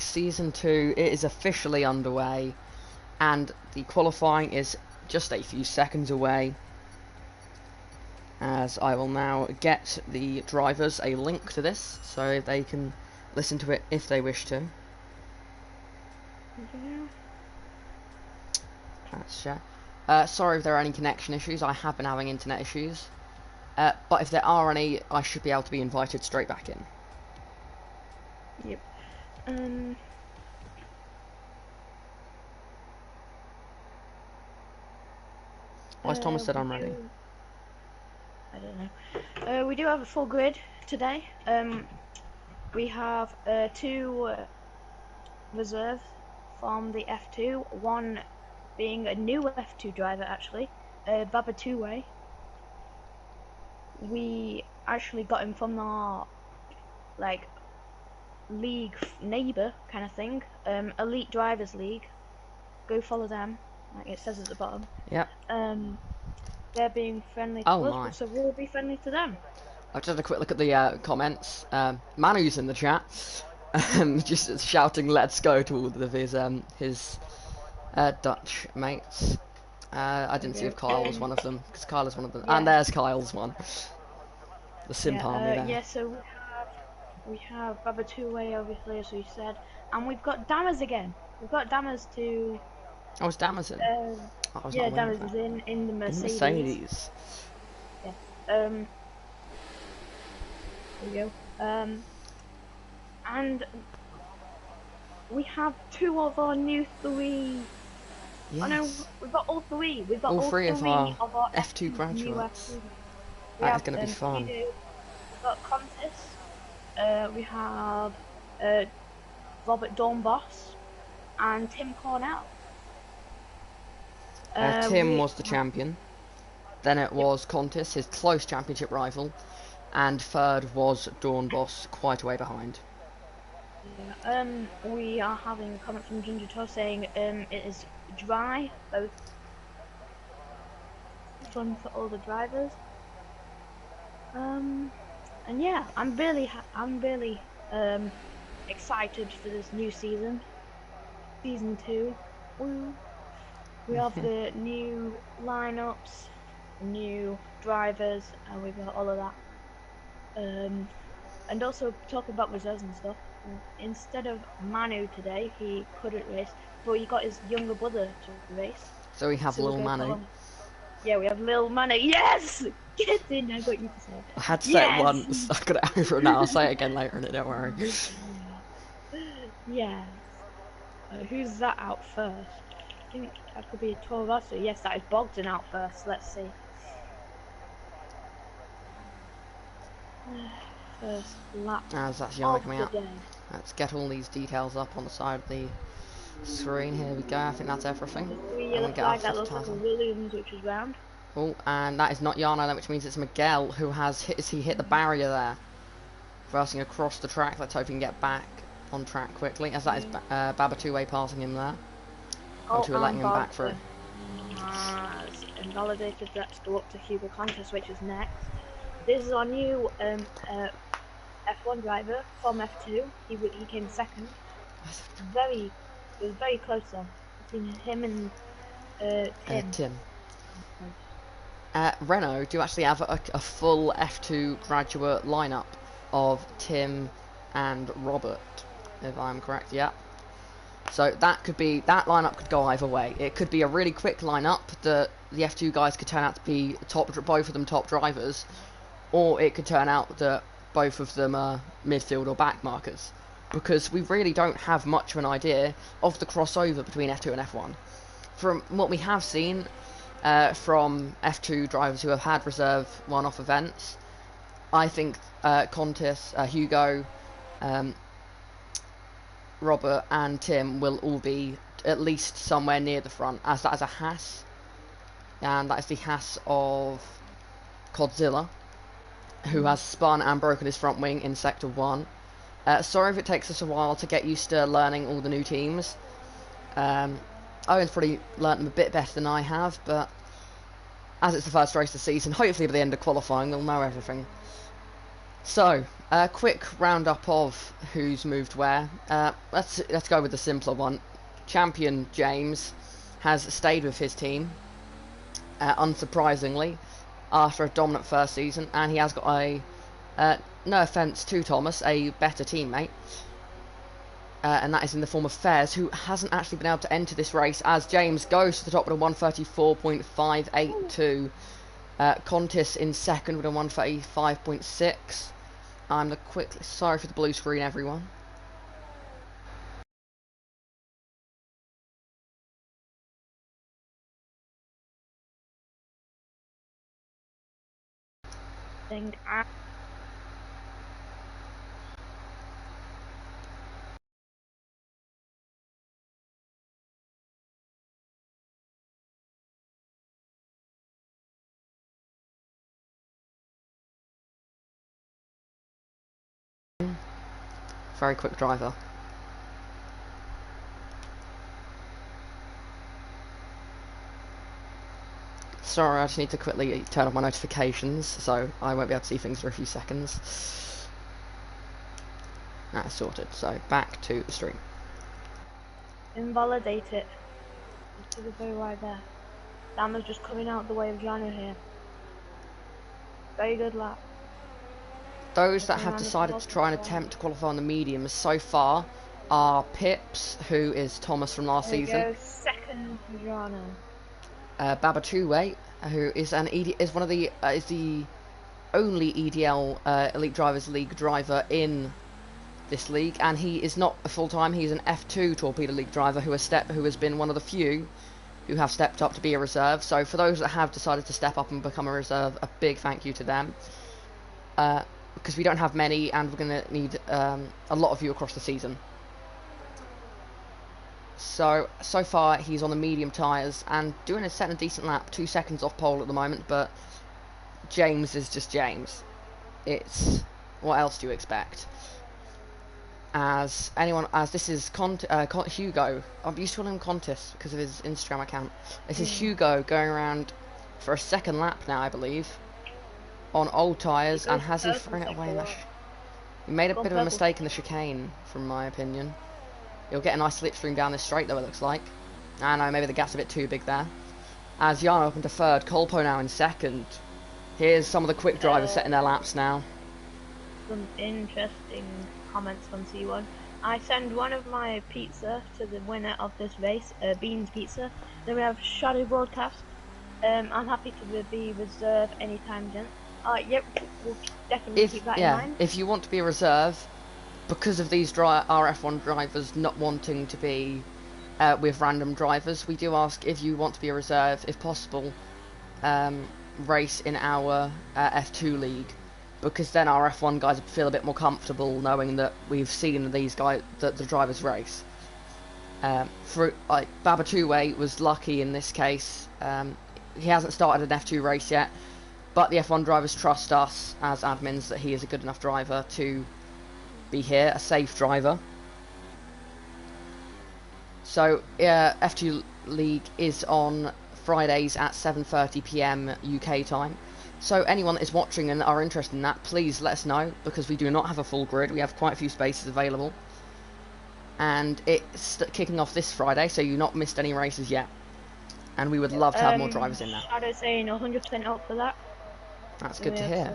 week, Season 2, it is officially underway, and the qualifying is just a few seconds away, as I will now get the drivers a link to this, so they can listen to it if they wish to. Yeah. Let's check. Sorry if there are any connection issues, I have been having internet issues. But if there are any, I should be able to be invited straight back in. Yep. Why's Thomas said I'm ready? I don't know. We do have a full grid today. We have 2 reserves from the F2, one being a new F2 driver actually, Baba Two-Way. We actually got him from our league neighbour kind of thing, Elite Drivers League. Go follow them, like it says at the bottom. Yep. They're being friendly to us, so we'll be friendly to them. I've just had a quick look at the comments. Manu's in the chat, just shouting "Let's go" to all of his Dutch mates. I didn't see if Kyle was one of them, because Kyle is one of them. Yeah. And there's Kyle's one. The simp army there. Yeah, so we have Baba Two-Way, obviously, as we said, and we've got Dammers again. We've got Dammers to... Oh, it's Dammers in? Yeah, Dammers is in the Mercedes. Yeah. There we go. And we have 2 of our new 3. Yes. Oh no, we've got all 3. We've got all three of our F2 graduates. That is going to be fun. We've got Contis. We have Robert Dornbos and Tim Cornell. Tim was the champion. Then it was Contis, his close championship rival, and third was Dornbos, quite a way behind. Yeah. We are having a comment from Ginger Toe saying it is dry, both fun for all the drivers. And yeah, I'm really excited for this new season, Season 2. Woo. We have the new lineups, new drivers, and we've got all of that. And also talking about reserves and stuff. Instead of Manu today, he couldn't race, but he got his younger brother to race. So we have Lil Manu. Yeah, we have Lil Manu. Yes! Get in, I got you to say it. I had to say it once. I got it over now. I'll say it again later in it, don't worry. Yes. Who's that out first? I think that could be a tour of us. So yes, that is Bogdan out first. Let's see. First lap. As that's Yana coming out. Let's get all these details up on the side of the screen. Here we go. I think that's everything. That looks like a Williams, which is round. Oh, and that is not Yana then, which means it's Miguel who has hit the barrier there, versing across the track. Let's hope he can get back on track quickly, as that is Baba Two-Way passing him there. We're letting him back through. Has invalidated. Let's go up to Hugo Contis, which is next. This is our new F1 driver from F2. He came second. It was very close then between him and Tim. Renault do actually have a full F2 graduate lineup of Tim and Robert, if I'm correct. Yeah. So that lineup could go either way. It could be a really quick lineup that the F2 guys could turn out to be both of them top drivers, or it could turn out that both of them are midfield or back markers, because we really don't have much of an idea of the crossover between F2 and F1. From what we have seen from F2 drivers who have had reserve one-off events, I think Contis, Hugo, Robert and Tim will all be at least somewhere near the front, as that is a Haas, and that is the Haas of Godzilla, who has spun and broken his front wing in Sector 1. Sorry if it takes us a while to get used to learning all the new teams. Owen's probably learnt them a bit better than I have, but as it's the first race of the season, hopefully by the end of qualifying we'll know everything. So, a quick roundup of who's moved where. Let's go with the simpler one. Champion James has stayed with his team, unsurprisingly, after a dominant first season, and he has got a, no offence to Thomas, a better teammate. And that is in the form of Fairs, who hasn't actually been able to enter this race, as James goes to the top with a 134.582. Contis in second with a 135.6. I'm sorry for the blue screen, everyone. Very quick driver. Sorry, I just need to quickly turn off my notifications, so I won't be able to see things for a few seconds. That's sorted, so back to the stream. Invalidate it. To the very right there. Sam is just coming out the way of Jano here. Very good lap. Those that have decided to try and attempt to qualify on the mediums so far are Pips, who is Thomas from last season. Second, Jano. Babatouwe, who is is the only EDL Elite Drivers League driver in this league, and he is not a full-time. He's an F2 Torpedo League driver who has been one of the few who have stepped up to be a reserve. So for those that have decided to step up and become a reserve, a big thank you to them, because we don't have many, and we're going to need a lot of you across the season. So far he's on the medium tyres and setting a decent lap, 2 seconds off pole at the moment, but James is just James. What else do you expect? As this is Hugo. I'm used to calling him Contis because of his Instagram account. This is Hugo going around for a second lap now, I believe, on old tyres, and has he thrown it away? He made a bit of a mistake in the chicane, from my opinion. He'll get a nice slipstream down this straight, though, it looks like. I know, maybe the gap's a bit too big there. As Jano up into third, Colpo now in second. Here's some of the quick drivers setting their laps now. Some interesting comments from C1. I send one of my pizza to the winner of this race, Beans Pizza. Then we have Shadow Broadcast. I'm happy to be reserve anytime, gents. Yep, we'll definitely keep that in mind. If you want to be a reserve, because of these RF1 drivers not wanting to be with random drivers, we do ask if you want to be a reserve, if possible, race in our F2 league, because then our F1 guys feel a bit more comfortable knowing that we've seen these guys, the drivers race. Babatouwe was lucky in this case. He hasn't started an F2 race yet, but the F1 drivers trust us as admins that he is a good enough driver to be here, a safe driver. So F2 League is on Fridays at 7:30 PM UK time. So anyone that is watching and are interested in that, please let us know, because we do not have a full grid. We have quite a few spaces available, and it's kicking off this Friday, so you've not missed any races yet. And we would love to have more drivers in there. Shadow saying 100% up for that. That's good to hear.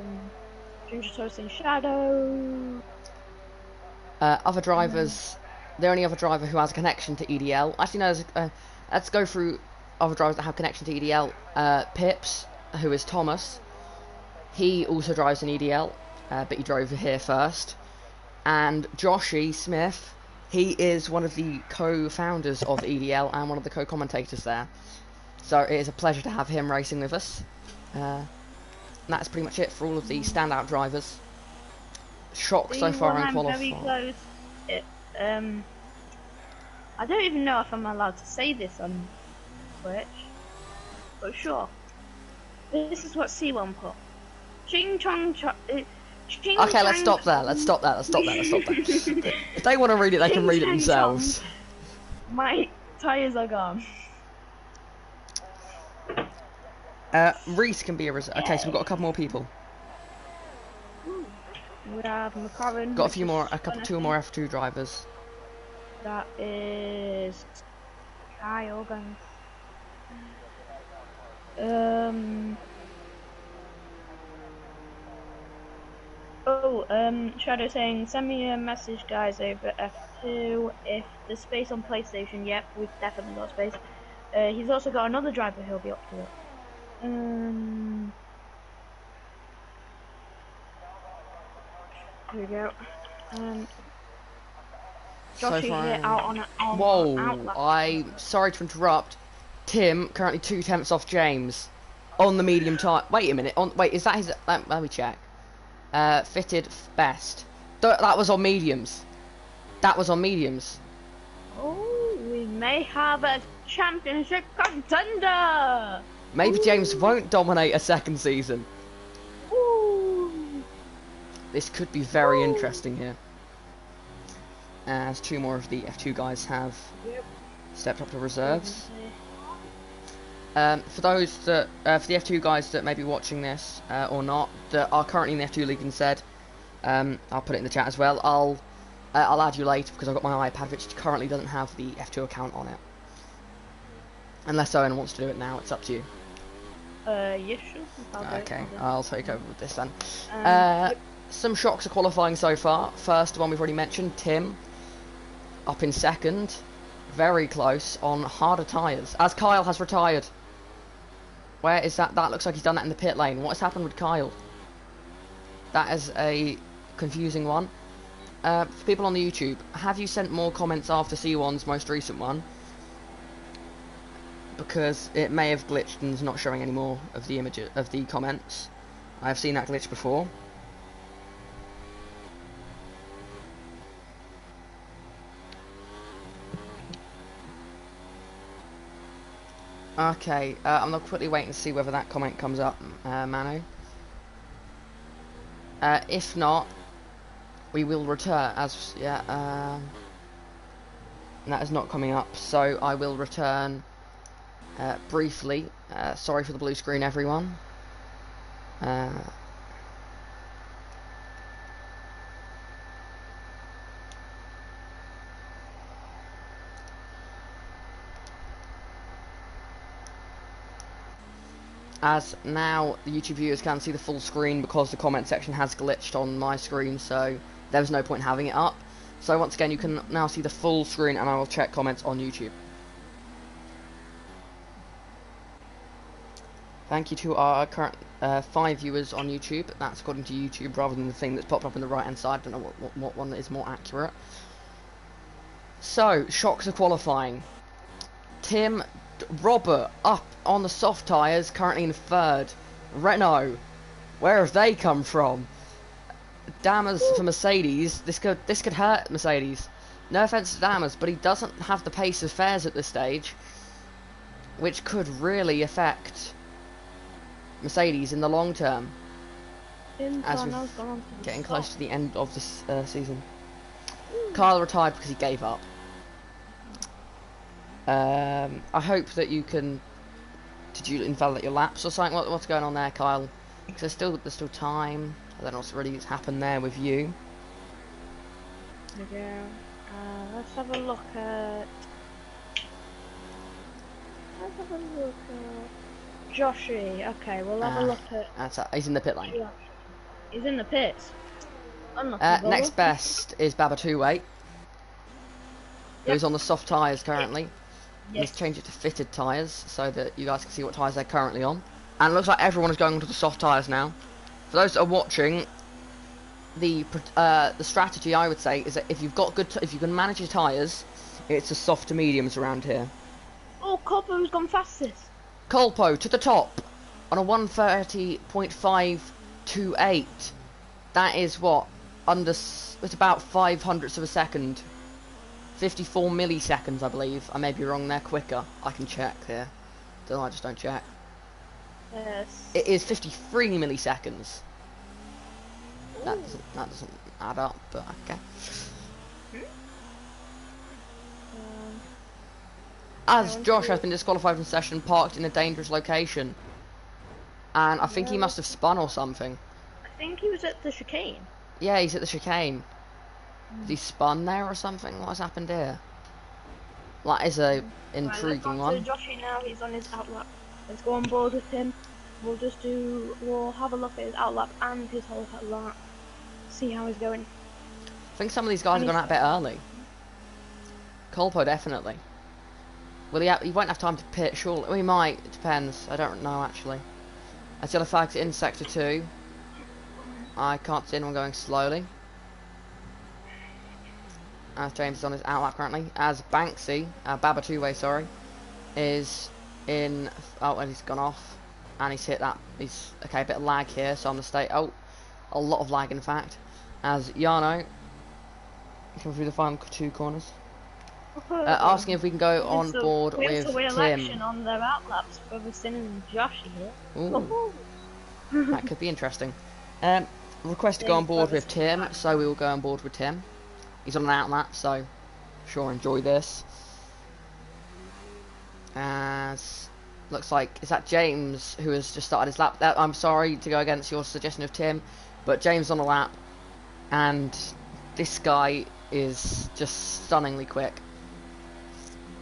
Ginger Toast and Shadow. Other drivers, the only other driver who has a connection to EDL. Actually, no, let's go through other drivers that have connection to EDL. Pips, who is Thomas. He also drives an EDL, but he drove here first. And Joshy Smith, he is one of the co-founders of EDL and one of the co-commentators there. So it is a pleasure to have him racing with us. And that's pretty much it for all of the standout drivers. Shock so far in qualifying. Very close. I don't even know if I'm allowed to say this on Twitch, but sure. This is what C1 put. Ching chong chong. Okay, let's stop there. Let's stop there. If they want to read it, they can read it themselves. My tires are gone. Reese can be a reserve. Okay, so we've got a couple more people. We have McLaren. Got a few more, two more F2 drivers. That is Kyle going. Shadow saying, send me a message, guys, over F2. If there's space on PlayStation, yep, we've definitely got space. He's also got another driver who'll be up to it. Here we go. Josh So far, out on whoa! outlap. Sorry to interrupt. Tim currently 2/10 off James on the medium tire. Wait a minute. Wait, is that his? Let me check. Fitted best. That was on mediums. That was on mediums. Oh, we may have a championship contender. Maybe James won't dominate a second season. Ooh. This could be very interesting here. As two more of the F2 guys have stepped up to reserves. For those that, for the F2 guys that may be watching this or not, that are currently in the F2 league instead, I'll put it in the chat as well. I'll add you later because I've got my iPad which currently doesn't have the F2 account on it. Unless Owen wants to do it now, it's up to you. Yes, sure. Okay, I'll take over with this then. Some shocks are qualifying so far. First one we've already mentioned, Tim, up in second, very close on harder tyres, as Kyle has retired. Where is that? That looks like he's done that in the pit lane. What has happened with Kyle? That is a confusing one. For people on the YouTube, have you sent more comments after C1's most recent one? Because it may have glitched and is not showing any more of the image of the comments. I've seen that glitch before. Okay, I'm gonna quickly wait and see whether that comment comes up, Manu. If not, we will return as that is not coming up. So I will return briefly. Sorry for the blue screen, everyone. As now the YouTube viewers can see the full screen because the comment section has glitched on my screen, so there's no point having it up. So once again, you can now see the full screen, and I will check comments on YouTube. Thank you to our current 5 viewers on YouTube. That's according to YouTube rather than the thing that's popped up in the right hand side. I don't know what one is more accurate. So, shocks are qualifying. Tim, Robert up on the soft tyres, currently in third. Renault, where have they come from? Dammers for Mercedes. This could hurt Mercedes. No offense to Dammers, but he doesn't have the pace of Fares at this stage, which could really affect Mercedes in the long term. As we're getting close to the end of this season. Kyle retired because he gave up. I hope that you can. Did you invalidate your laps or something? What's going on there, Kyle? Because there's still time. I don't know what's really happened there with you. Yeah. Let's have a look at. Joshy. Okay, we'll have a look at. He's in the pit lane. Josh. He's in the pits. Next best is Babatouway, who's on the soft tyres currently. Yes. Let's change it to fitted tyres so that you guys can see what tyres they're currently on. And it looks like everyone is going onto the soft tyres now. For those that are watching, the strategy I would say is that if you've got if you can manage your tyres, it's the soft to mediums around here. Oh, Colpo's gone fastest. Colpo to the top on a 130.528. That is what it's about 500ths of a second. 54 milliseconds, I believe. I may be wrong there. Quicker. I can check here. I just don't check. Yes. It is 53 milliseconds. That doesn't add up, but okay. As Josh has been disqualified from session, parked in a dangerous location, and I think he must have spun or something. I think he was at the chicane. Yeah, he's at the chicane. Has he spun there or something? What has happened here? That is a intriguing right, let's one. go to Joshy now. He's on his outlap. Let's go on board with him. We'll have a look at his outlap and his whole lap. See how he's going. I think some of these guys have gone out a bit early. Colpo definitely. Will he won't have time to pit, surely. Well, he might. It depends. I don't know actually. As yellow flags in sector 2. I can't see anyone going slowly. As James is on his outlap currently. As Banksy, Baba two-way, sorry, is in. Oh, and he's gone off, and he's hit that. He's okay. A bit of lag here, so I'm gonna stay. Oh, a lot of lag in fact. As Yano comes through the final 2 corners. Asking if we can go on board with Tim. Election on their outlaps for Sin and Josh here. Ooh. That could be interesting. Request to go on board with Tim, so we will go on board with Tim. He's on an outlap, so sure, enjoy this. As looks like, is that James who has just started his lap? I'm sorry to go against your suggestion of Tim, but James on a lap, and this guy is just stunningly quick.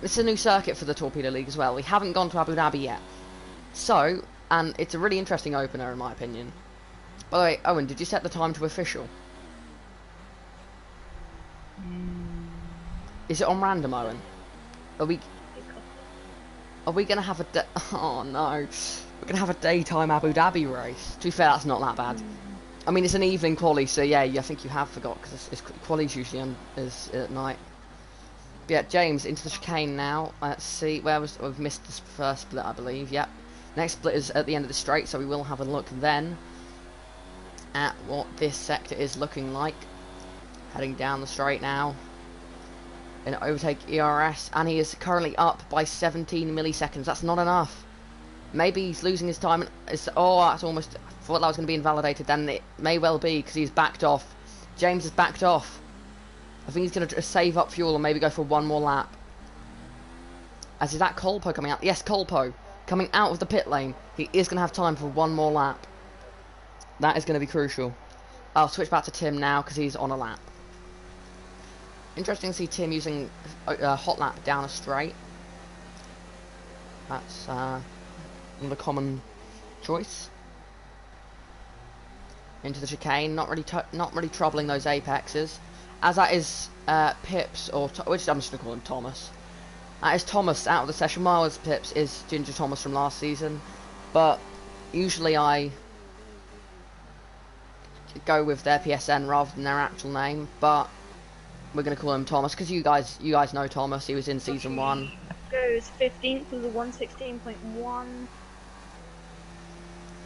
This is a new circuit for the Torpedo League as well. We haven't gone to Abu Dhabi yet. So, and it's a really interesting opener in my opinion. By the way, Owen, did you set the time to official? Is it on random, Owen? Are we gonna have a oh no. We're gonna have a daytime Abu Dhabi race. To be fair, that's not that bad. I mean, it's an evening quali, so yeah, I think you have forgot, because quali's usually is at night. But yeah, James into the chicane now. Let's see, we've missed this first split, I believe. Yep. Next split is at the end of the straight, so we will have a look then at what this sector is looking like. Heading down the straight now. And overtake ERS, and he is currently up by 17 milliseconds. That's not enough. Maybe he's losing his time. Oh, that's almost. I thought that was going to be invalidated. Then it may well be, because he's backed off. James has backed off. I think he's going to save up fuel and maybe go for one more lap. As is that Colpo coming out? Yes, Colpo coming out of the pit lane. He is going to have time for one more lap. That is going to be crucial. I'll switch back to Tim now because he's on a lap. Interesting to see Tim using hot lap down a straight. That's not a common choice. Into the chicane, not really troubling those apexes. As that is Pips, which I'm just going to call him Thomas. That is Thomas out of the session. Miles Pips is Ginger Thomas from last season. But usually I go with their PSN rather than their actual name. But we're going to call him Thomas because you guys know Thomas. He was in season 1. Goes 15th with a 116.1.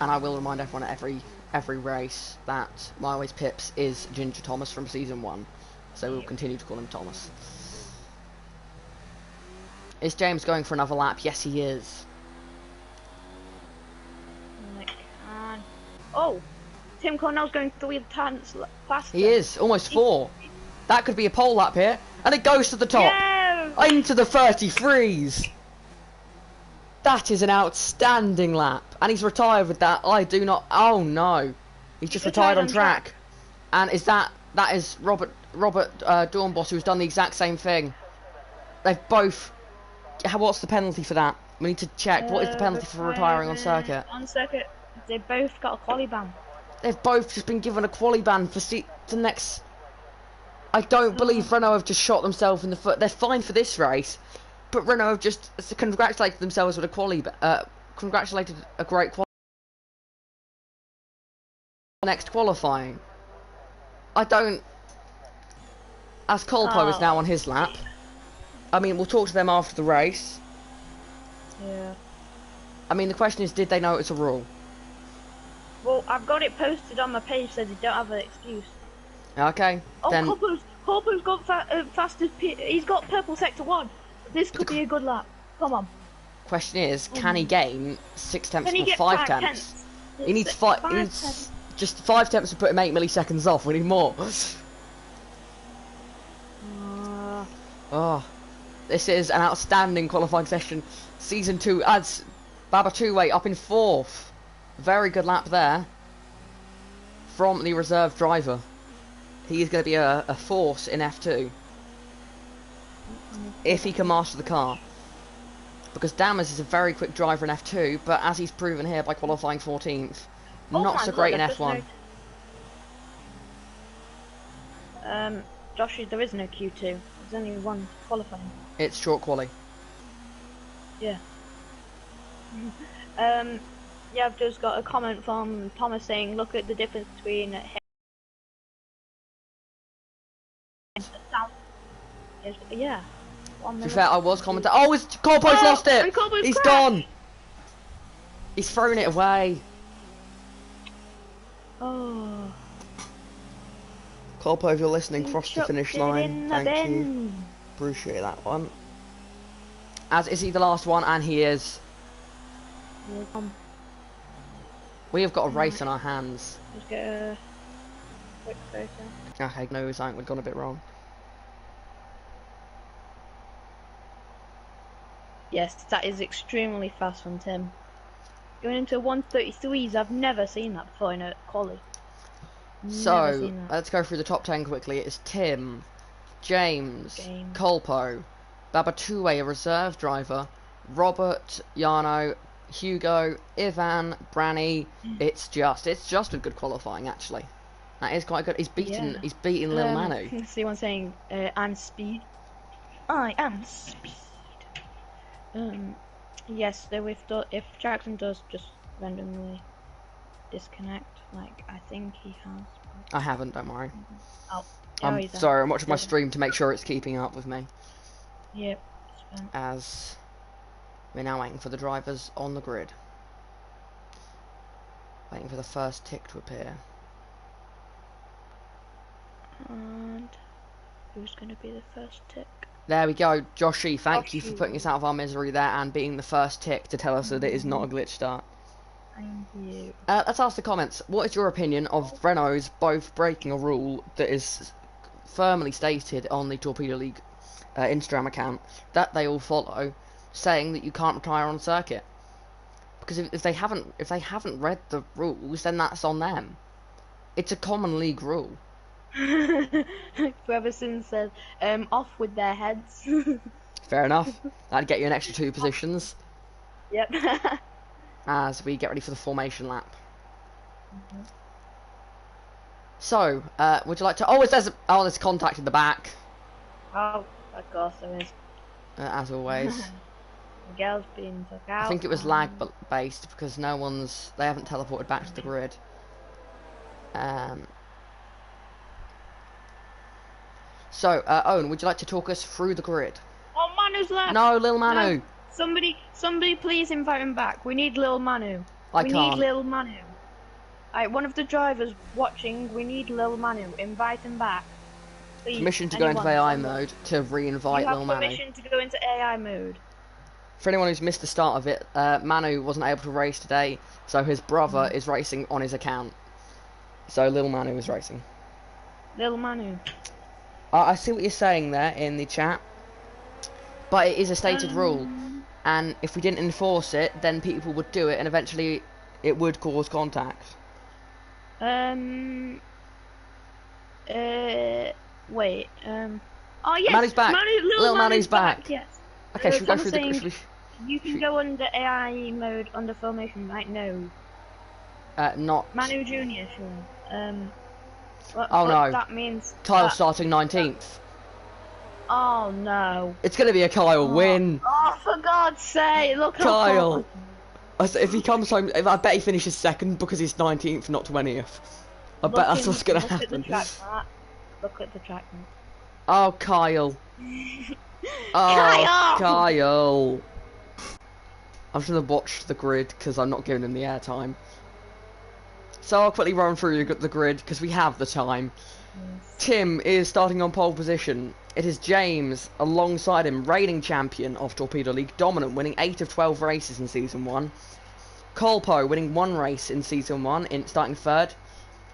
And I will remind everyone at every race that my always Pips is Ginger Thomas from season 1. So we'll continue to call him Thomas. Is James going for another lap? Yes, he is. Oh, Tim Cornell's going 3 times faster. He is, almost 4. That could be a pole lap here. And it goes to the top. Yeah! Into the 33s. That is an outstanding lap. And he's retired with that. I do not... Oh, no. He's just retired on track. And is that is Robert Dornbos, who's done the exact same thing. They've both... What's the penalty for that? We need to check. What is the penalty for retiring on circuit? On circuit, they both got a quali ban. They've both just been given a quali ban for the next... I don't believe Renault have just shot themselves in the foot. They're fine for this race, but Renault have just congratulated themselves with a congratulated a great next qualifying. I don't... As Colpo is now on his lap. I mean, we'll talk to them after the race. Yeah. I mean, the question is, did they know it's a rule? Well, I've got it posted on my page, so they don't have an excuse. Okay, oh, then... Colpo's got fastest... He's got purple sector 1. This could be a good lap. Come on. Question is, can he gain 6 tenths or 5 tenths? He needs 5 tenths. Just 5 tenths to put him 8 milliseconds off. We need more. Oh, this is an outstanding qualifying session. Season 2 adds Baba two-way up in 4th. Very good lap there from the reserve driver. he is going to be a force in F2 if he can master the car. Because Dammers is a very quick driver in F2, but as he's proven here by qualifying 14th, not so great in F1. Josh, there is no Q2. There's only one qualifying. It's short quali. Yeah. Yeah, I've just got a comment from Thomas saying, look at the difference between him and South. Yeah. To be fair, I was commenting. Oh, Corpo's lost it! He's crashed. Gone! He's thrown it away. Oh. Corpo, if you're listening, cross the finish line. Thank you. Bin. Appreciate that one. As is he the last one? And he is. We have got a race on our hands. Let's get a quick photo. Okay, no, something we've gone a bit wrong. Yes, that is extremely fast from Tim. Going into 133s, I've never seen that before in a quali. So, let's go through the top 10 quickly. It's Tim, James, Colpo, Babatoué, a reserve driver, Robert, Jarno, Hugo, Ivan, Branny. It's just a good qualifying actually. That is quite good. He's beaten Lil Manu. See one saying, I'm speed. I am speed. Yes, though if Jackson does just randomly disconnect, like I think he has. I haven't, don't worry. Oh, I'm sorry, I'm watching my stream to make sure it's keeping up with me. Yep. As we're now waiting for the drivers on the grid. Waiting for the first tick to appear. And who's going to be the first tick? There we go, Joshy, thank you for putting us out of our misery there and being the first tick to tell us that it is not a glitch start. Thank you. Let's ask the comments. What is your opinion of Renault's both breaking a rule that is firmly stated on the Torpedo League Instagram account that they all follow, saying that you can't retire on circuit? Because if they haven't read the rules, then that's on them. It's a common league rule. Breverson says, off with their heads. Fair enough. That'd get you an extra 2 positions. Yep. As we get ready for the formation lap. So, would you like to... Oh, it says... Oh, there's contact in the back. Oh, of course there is. As always. The girl's been took out. I think it was lag based because they haven't teleported back to the grid. So, Owen, would you like to talk us through the grid? Oh, Manu's left. No, Lil Manu. No. Somebody, please invite him back. We need Lil Manu. We need Lil Manu. Alright, one of the drivers watching. We need Lil Manu. Invite him back. Please. Permission to go into AI mode to re-invite Lil Manu. Permission to go into AI mode. For anyone who's missed the start of it, Manu wasn't able to race today, so his brother is racing on his account. So Lil Manu is racing. Lil Manu. I see what you're saying there in the chat, but it is a stated rule, and if we didn't enforce it, then people would do it, and eventually it would cause contact. Wait. Oh yes. Manu's back. Lil Manu's back. Yes. Okay, should we go through the? You can go under AI mode under formation right now. Not. Manu Junior, sure. What no. That means. Kyle starting 19th. Oh no. It's gonna be a Kyle win. Oh, for God's sake! Look at Kyle. If he comes home, I bet he finishes second because he's 19th, not 20th. I bet that's what's gonna happen. Look at the track, Matt. Oh, Kyle. Oh, Kyle. I'm just gonna watch the grid because I'm not giving him the airtime. So I'll quickly run through the grid because we have the time. Yes. Tim is starting on pole position. It is James alongside him, reigning champion of Torpedo League, dominant, winning 8 of 12 races in Season 1. Colpo winning 1 race in Season 1, starting 3rd.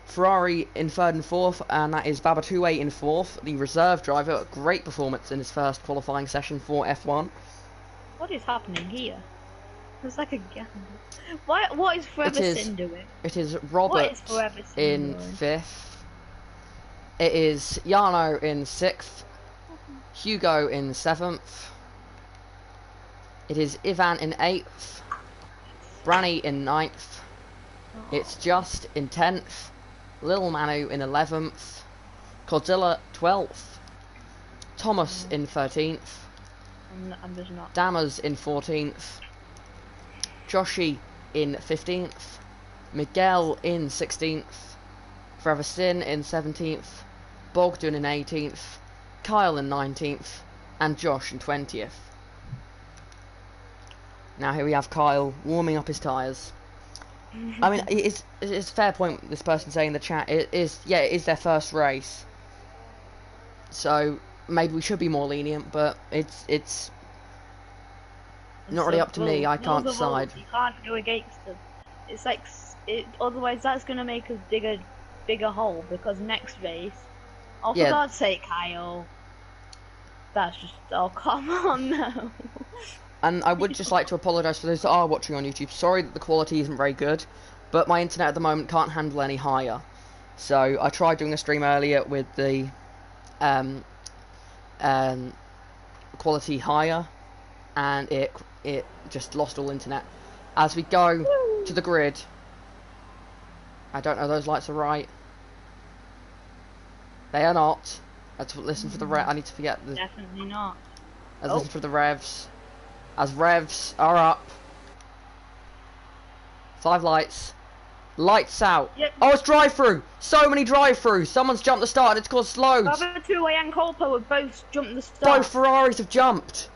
Ferrari in 3rd and 4th, and that is Babatoué in 4th, the reserve driver. Great performance in his first qualifying session for F1. What is happening here? It's like a gamble. What is Breverson doing? It is Robert in doing? 5th. It is Jarno in 6th, Hugo in 7th. It is Ivan in 8th, Branny in 9th. It's Just in 10th, Lil Manu in 11th, Godzilla 12th, Thomas in 13th, I'm just not. Dammers in 14th, Joshi in 15th, Miguel in 16th, Forever Sin in 17th, Bogdan in 18th, Kyle in 19th, and Josh in 20th. Now here we have Kyle warming up his tyres. I mean, it's a fair point, this person saying in the chat, it is their first race. So, maybe we should be more lenient, but it's not really up to me, I can't decide. You can't go against them. It's like, otherwise that's going to make us dig a bigger hole, because next race, for God's sake, Kyle, that's just, oh, come on, no. And I would just like to apologise for those that are watching on YouTube. Sorry that the quality isn't very good, but my internet at the moment can't handle any higher. So I tried doing a stream earlier with the quality higher, and it just lost all internet. As we go to the grid, I don't know, those lights are right. They are not. Let's listen for the I need to forget the. Definitely not. Let's listen for the revs. As revs are up. 5 lights. Lights out. Yep. Oh, it's drive-through. So many drive-throughs. Someone's jumped the start and it's caused loads. Baba Two and Colpo have both jumped the start. Both Ferraris have jumped.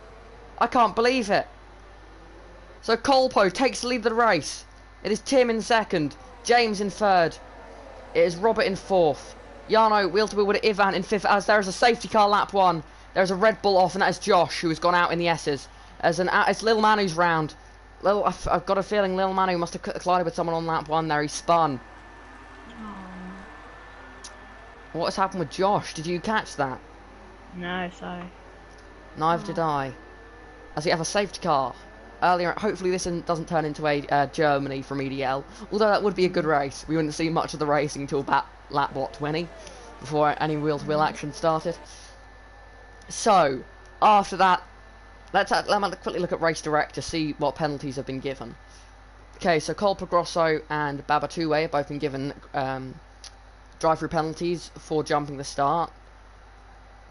I can't believe it. So Colpo takes the lead of the race. It is Tim in 2nd. James in 3rd. It is Robert in 4th. Jarno wheel to wheel with Ivan in 5th. As there is a safety car lap 1. There is a Red Bull off, and that is Josh, who has gone out in the S's. It's Lil Manu's round. I've got a feeling Lil Manu must have collided with someone on lap 1 there. He spun. What has happened with Josh? Did you catch that? No, sorry. Neither did I. As we have a safety car. Earlier, hopefully this doesn't turn into a Germany from EDL. Although that would be a good race. We wouldn't see much of the racing until about lap, what, 20? Before any wheel-to-wheel action started. So, after that, let's quickly look at Race Direct to see what penalties have been given. Okay, so Colpo Grosso and Babatoué have both been given drive-through penalties for jumping the start.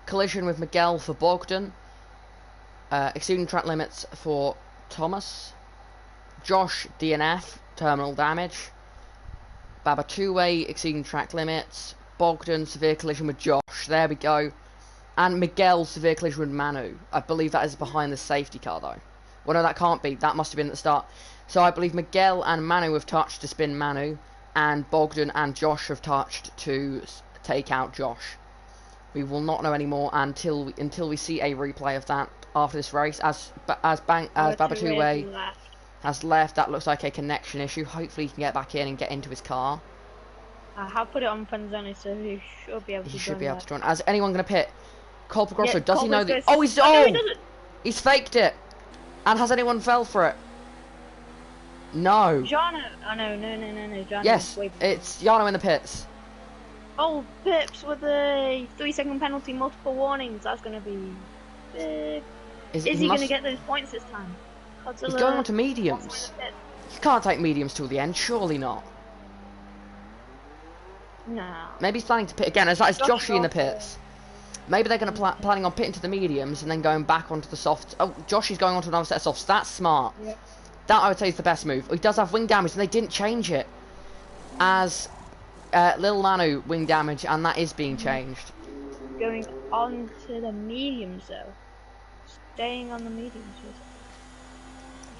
Collision with Miguel for Bogdan. Exceeding track limits for Thomas. Josh DNF, terminal damage. Babatoué exceeding track limits. Bogdan severe collision with Josh. There we go. And Miguel severe collision with Manu. I believe that is behind the safety car though. Well, no, that can't be. That must have been at the start. So I believe Miguel and Manu have touched to spin Manu, and Bogdan and Josh have touched to take out Josh. We will not know anymore until we see a replay of that after this race. As Babatoué has left, that looks like a connection issue. Hopefully he can get back in and get into his car. I have put it on Fanzoni, so he should be able to join. He should be able to join. Is anyone going to pit? Colpo Grosso, does he know that? Oh, he's faked it. And has anyone fell for it? No. Jarno. Oh, no. Jarno. Yes, it's Jarno in the pits. Oh, Pips with a 3-second penalty, multiple warnings. That's going to be big. Is he going to get those points this time? He's going on to mediums. You can't take mediums till the end, surely not. No. Maybe he's planning to pit again. Is Joshi in the pits? Maybe they're going to planning on pitting to the mediums and then going back onto the softs. Oh, Joshi's going onto another set of softs. That's smart. Yep. That I would say is the best move. He does have wing damage, and they didn't change it. As Lil Manu wing damage, and that is being changed. Going on to the mediums though. Staying on the mediums.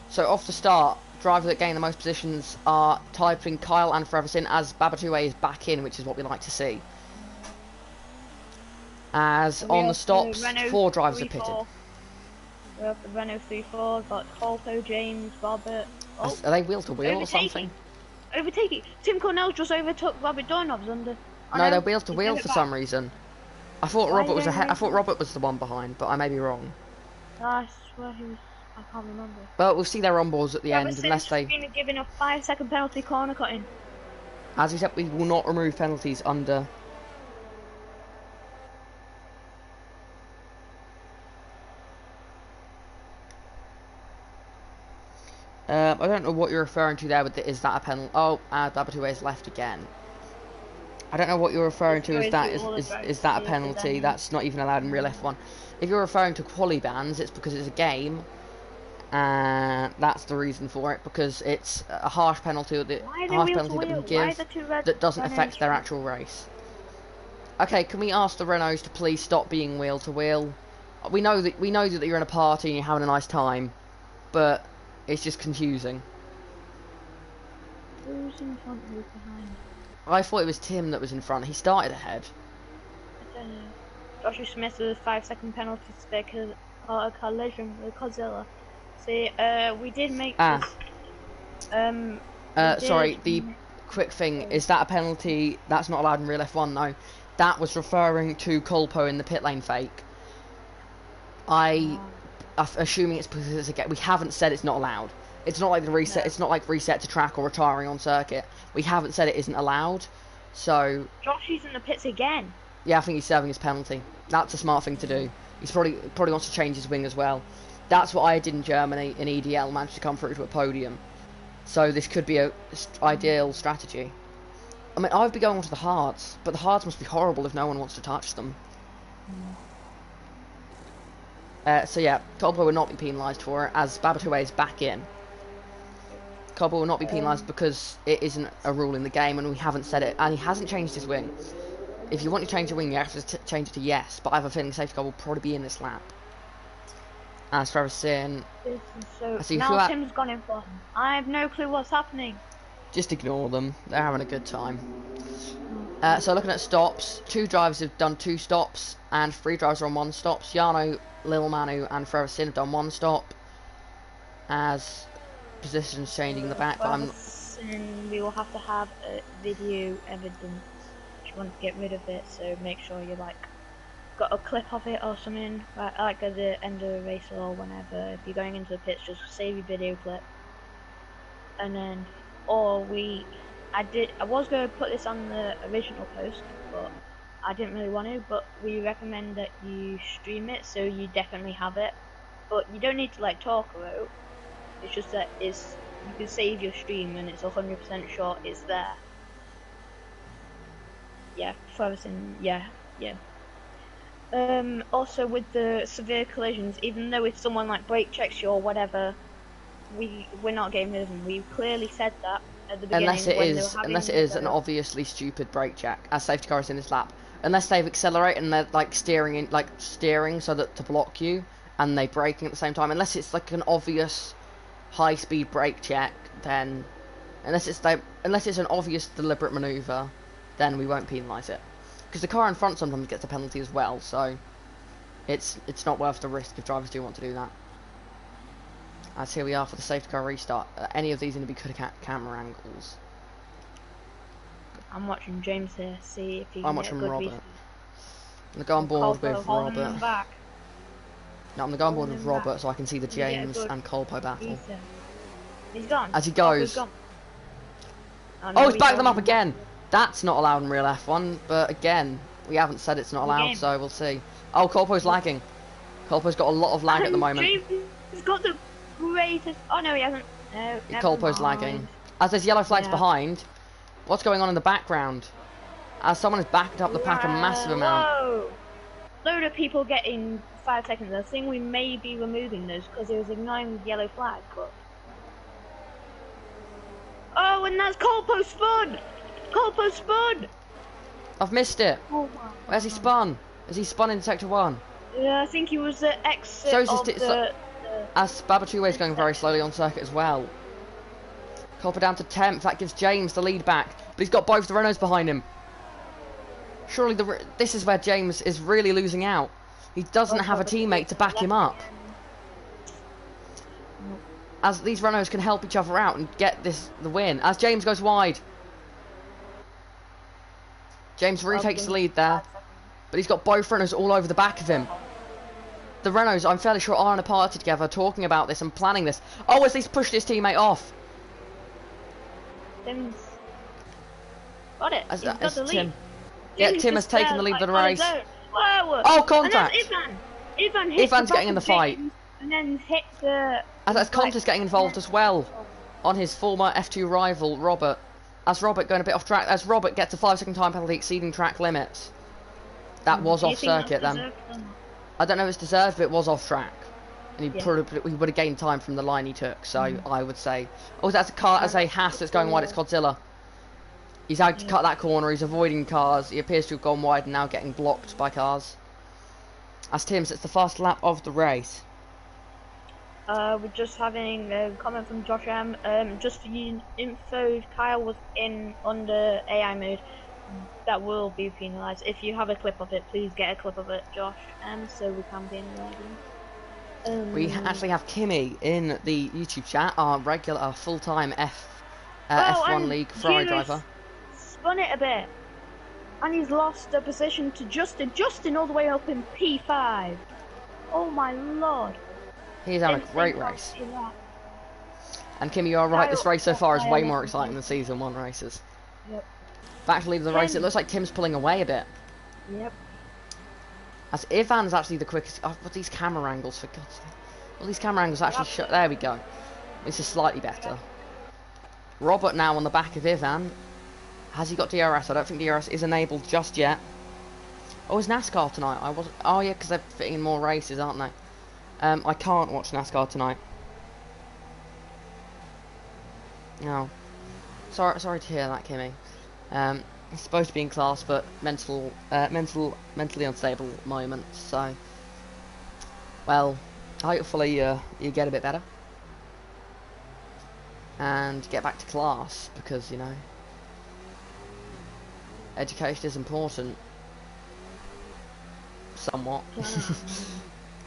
So off the start, drivers that gain the most positions are typing Kyle and Forever Sin, as Babatoué is back in, which is what we like to see. As on the stops, 4 drivers are pitted. We have the Renault 3-4, got Colpo, James, Robert. Oh, are they wheel to wheel or something? Overtaking. Tim Cornell just overtook Robert Doorknobs under. No, they're wheel to wheel for some reason. I thought Robert was ahead. I thought Robert was the one behind, but I may be wrong. I swear he was. I can't remember. But we'll see their onboards at the end, unless they. Been given a 5-second penalty corner cutting. As we said, we will not remove penalties under I don't know what you're referring to there with is that a penalty? Oh, Babatoué is left again. I don't know what you're referring to as that is that a penalty? That's not even allowed in real F1. If you're referring to quali bans, it's because it's a game, and that's the reason for it, because it's a harsh penalty that we give that doesn't affect their actual race. Okay, can we ask the Renaults to please stop being wheel to wheel? We know that you're in a party and you're having a nice time, but it's just confusing. Who's in front, who's behind? I thought it was Tim that was in front. He started ahead. I don't know. Joshua Smith with a 5-second penalty to their collision with Godzilla. See, we did make this. Sorry, the quick thing, is that a penalty? That's not allowed in real F1, no. That was referring to Colpo in the pit lane fake. I'm assuming it's because it's a game. We haven't said it's not allowed. It's not like the reset. No. It's not like reset to track or retiring on circuit. We haven't said it isn't allowed. So. Joshy's in the pits again. Yeah, I think he's serving his penalty. That's a smart thing to do. He's probably wants to change his wing as well. That's what I did in Germany in EDL. Managed to come through to a podium. So this could be a ideal strategy. I mean, I'd be going on to the hards, but the hards must be horrible if no one wants to touch them. So yeah, Colpo will not be penalised for it, as Babatoué is back in. Colpo will not be penalised because it isn't a rule in the game, and we haven't said it, and he hasn't changed his wing. If you want to change your wing, you have to change it to yes, but I have a feeling safety car will probably be in this lap. As Travis saying, now Tim's gone in for him. I have no clue what's happening. Just ignore them. They're having a good time. So looking at stops, 2 drivers have done 2 stops, and 3 drivers are on 1 stop. Ciano, Lil Manu, and Ferguson have done 1 stop. As positions changing in the back, but we will have to have a video evidence. If you want to get rid of it, so make sure you got a clip of it or something, like at the end of the race or whenever. If you're going into the pits, just save your video clip, and then I was going to put this on the original post, but I didn't really want to. But we recommend that you stream it, so you definitely have it. But you don't need to talk about. It's just that you can save your stream and it's 100% sure it's there. Yeah, yeah. Also with the severe collisions, even though if someone brake checks you or whatever, we're not getting rid of them. We clearly said that at the beginning. Unless it is an obviously stupid brake check, as safety car is in this lap. Unless they've accelerated and they're steering so that to block you, and they're braking at the same time. Unless it's an obvious high-speed brake check, then unless it's an obvious deliberate manoeuvre, then we won't penalise it. Because the car in front sometimes gets a penalty as well, so it's not worth the risk if drivers do want to do that. As here we are for the safety car restart. Any of these are going to be good camera angles. I'm watching James here, see if he can I'm watching Robert. I'm going to go on board with Robert. No, I'm going to go on board with Robert so I can see the James and Colpo battle. He's gone. As he goes. Oh, he's backed them up again! That's not allowed in real F1, but again, we haven't said it's not allowed, so we'll see. Oh, Colpo's lagging. Colpo's got a lot of lag at the moment. He's got the greatest... Oh, no, he hasn't. No, Colpo's lagging. As there's yellow flags behind, what's going on in the background? As someone has backed up the pack a massive amount. Whoa! Load of people getting 5 seconds. I think we may be removing those because it was ignoring the yellow flag, but... Oh, and that's Colpo spun! Colpo spun! I've missed it. Oh, wow. Where's he spun? Has he spun in sector 1? Yeah, I think he was the exit of as Babatoué is going very slowly on circuit as well. Colpo down to 10th. That gives James the lead back, but he's got both the Renaults behind him. Surely this is where James is really losing out. He doesn't have a teammate to back him up. As these Renaults can help each other out and get the win. As James goes wide. James retakes the lead there, but he's got both Renaults all over the back of him. The Renaults, I'm fairly sure, are in a party together talking about this and planning this. Oh, as he's pushed his teammate off. Tim's got it. He's got the lead. Tim. Yeah, Tim has taken the lead of the race. Whoa. Oh, contact! Ivan's getting in the fight. and then hit the. As Conta's getting involved as well on his former F2 rival Robert. As Robert going a bit off track, as Robert gets a 5-second time penalty exceeding track limits. That was off circuit then. I don't know if it's deserved, but it was off track. And he would have gained time from the line he took, so I would say. Oh, that's a car, as a Haas that's going wide, it's Godzilla. He's out to cut that corner, he's avoiding cars, he appears to have gone wide and now getting blocked by cars. As Tim's, it's the fast lap of the race. We're just having a comment from Josh M. Just for your info, Kyle was in under AI mode. That will be penalised. If you have a clip of it, please get a clip of it, Josh, so we can penalise him. We actually have Kimmy in the YouTube chat, our regular full-time F1 League Ferrari driver. Spun it a bit, and he's lost a position to Justin. Justin all the way up in P5. Oh my lord! He's having a great race. And Kimmy, you are right. This race so far is way more exciting than Season 1 races. Yep. Back to leave the race, it looks like Tim's pulling away a bit. Yep. As Ivan's actually the quickest. Oh, what these camera angles, for God's sake. Well, these camera angles actually shut. There we go. This is slightly better. Robert now on the back of Ivan. Has he got DRS? I don't think DRS is enabled just yet. Oh, is NASCAR tonight? I wasn't. Oh yeah, because they're fitting in more races, aren't they? I can't watch NASCAR tonight. No. Sorry to hear that, Kimmy. It's supposed to be in class, but mentally unstable moments. So, well, hopefully you get a bit better and get back to class, because you know education is important. Somewhat.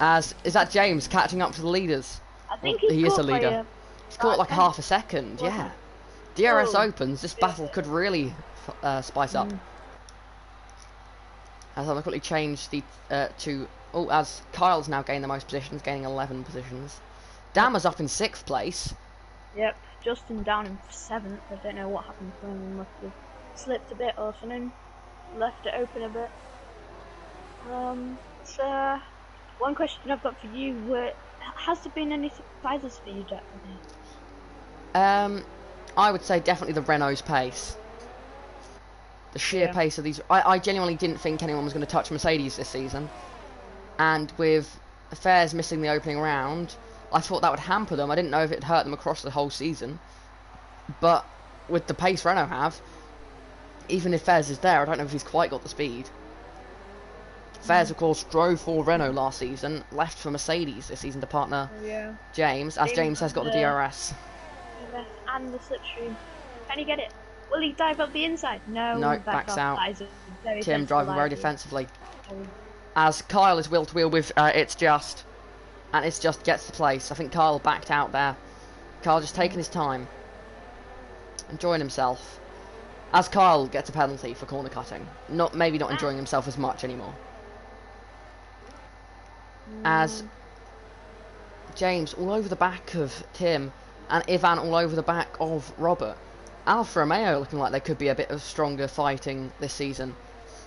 As is that James catching up to the leaders? I think he is a leader. He's caught like half a second. Yeah. DRS opens. This battle could really spice up. As I'll quickly change the as Kyle's now gained the most positions, gaining 11 positions. Dama's up in 6th place. Yep, Justin down in 7th. I don't know what happened to him. He must have slipped a bit or something. Left it open a bit. So one question I've got for you: has there been any surprises for you, Jack? I would say definitely the Renault's pace. The sheer pace of these. I genuinely didn't think anyone was going to touch Mercedes this season. And with Fares missing the opening round, I thought that would hamper them. I didn't know if it'd hurt them across the whole season. But with the pace Renault have, even if Fares is there, I don't know if he's quite got the speed. Fares, of course, drove for Renault last season, left for Mercedes this season to partner James, as James has got the DRS. And the slipstream. Can he get it? Will he dive up the inside? No, backs out. Tim driving very defensively. As Kyle is wheel to wheel with It's Just. And It's Just gets the place. I think Kyle backed out there. Kyle just taking his time. Enjoying himself. As Kyle gets a penalty for corner cutting. Maybe not enjoying himself as much anymore. As James all over the back of Tim. And Ivan all over the back of Robert. Alfa Romeo looking like they could be a bit of stronger fighting this season.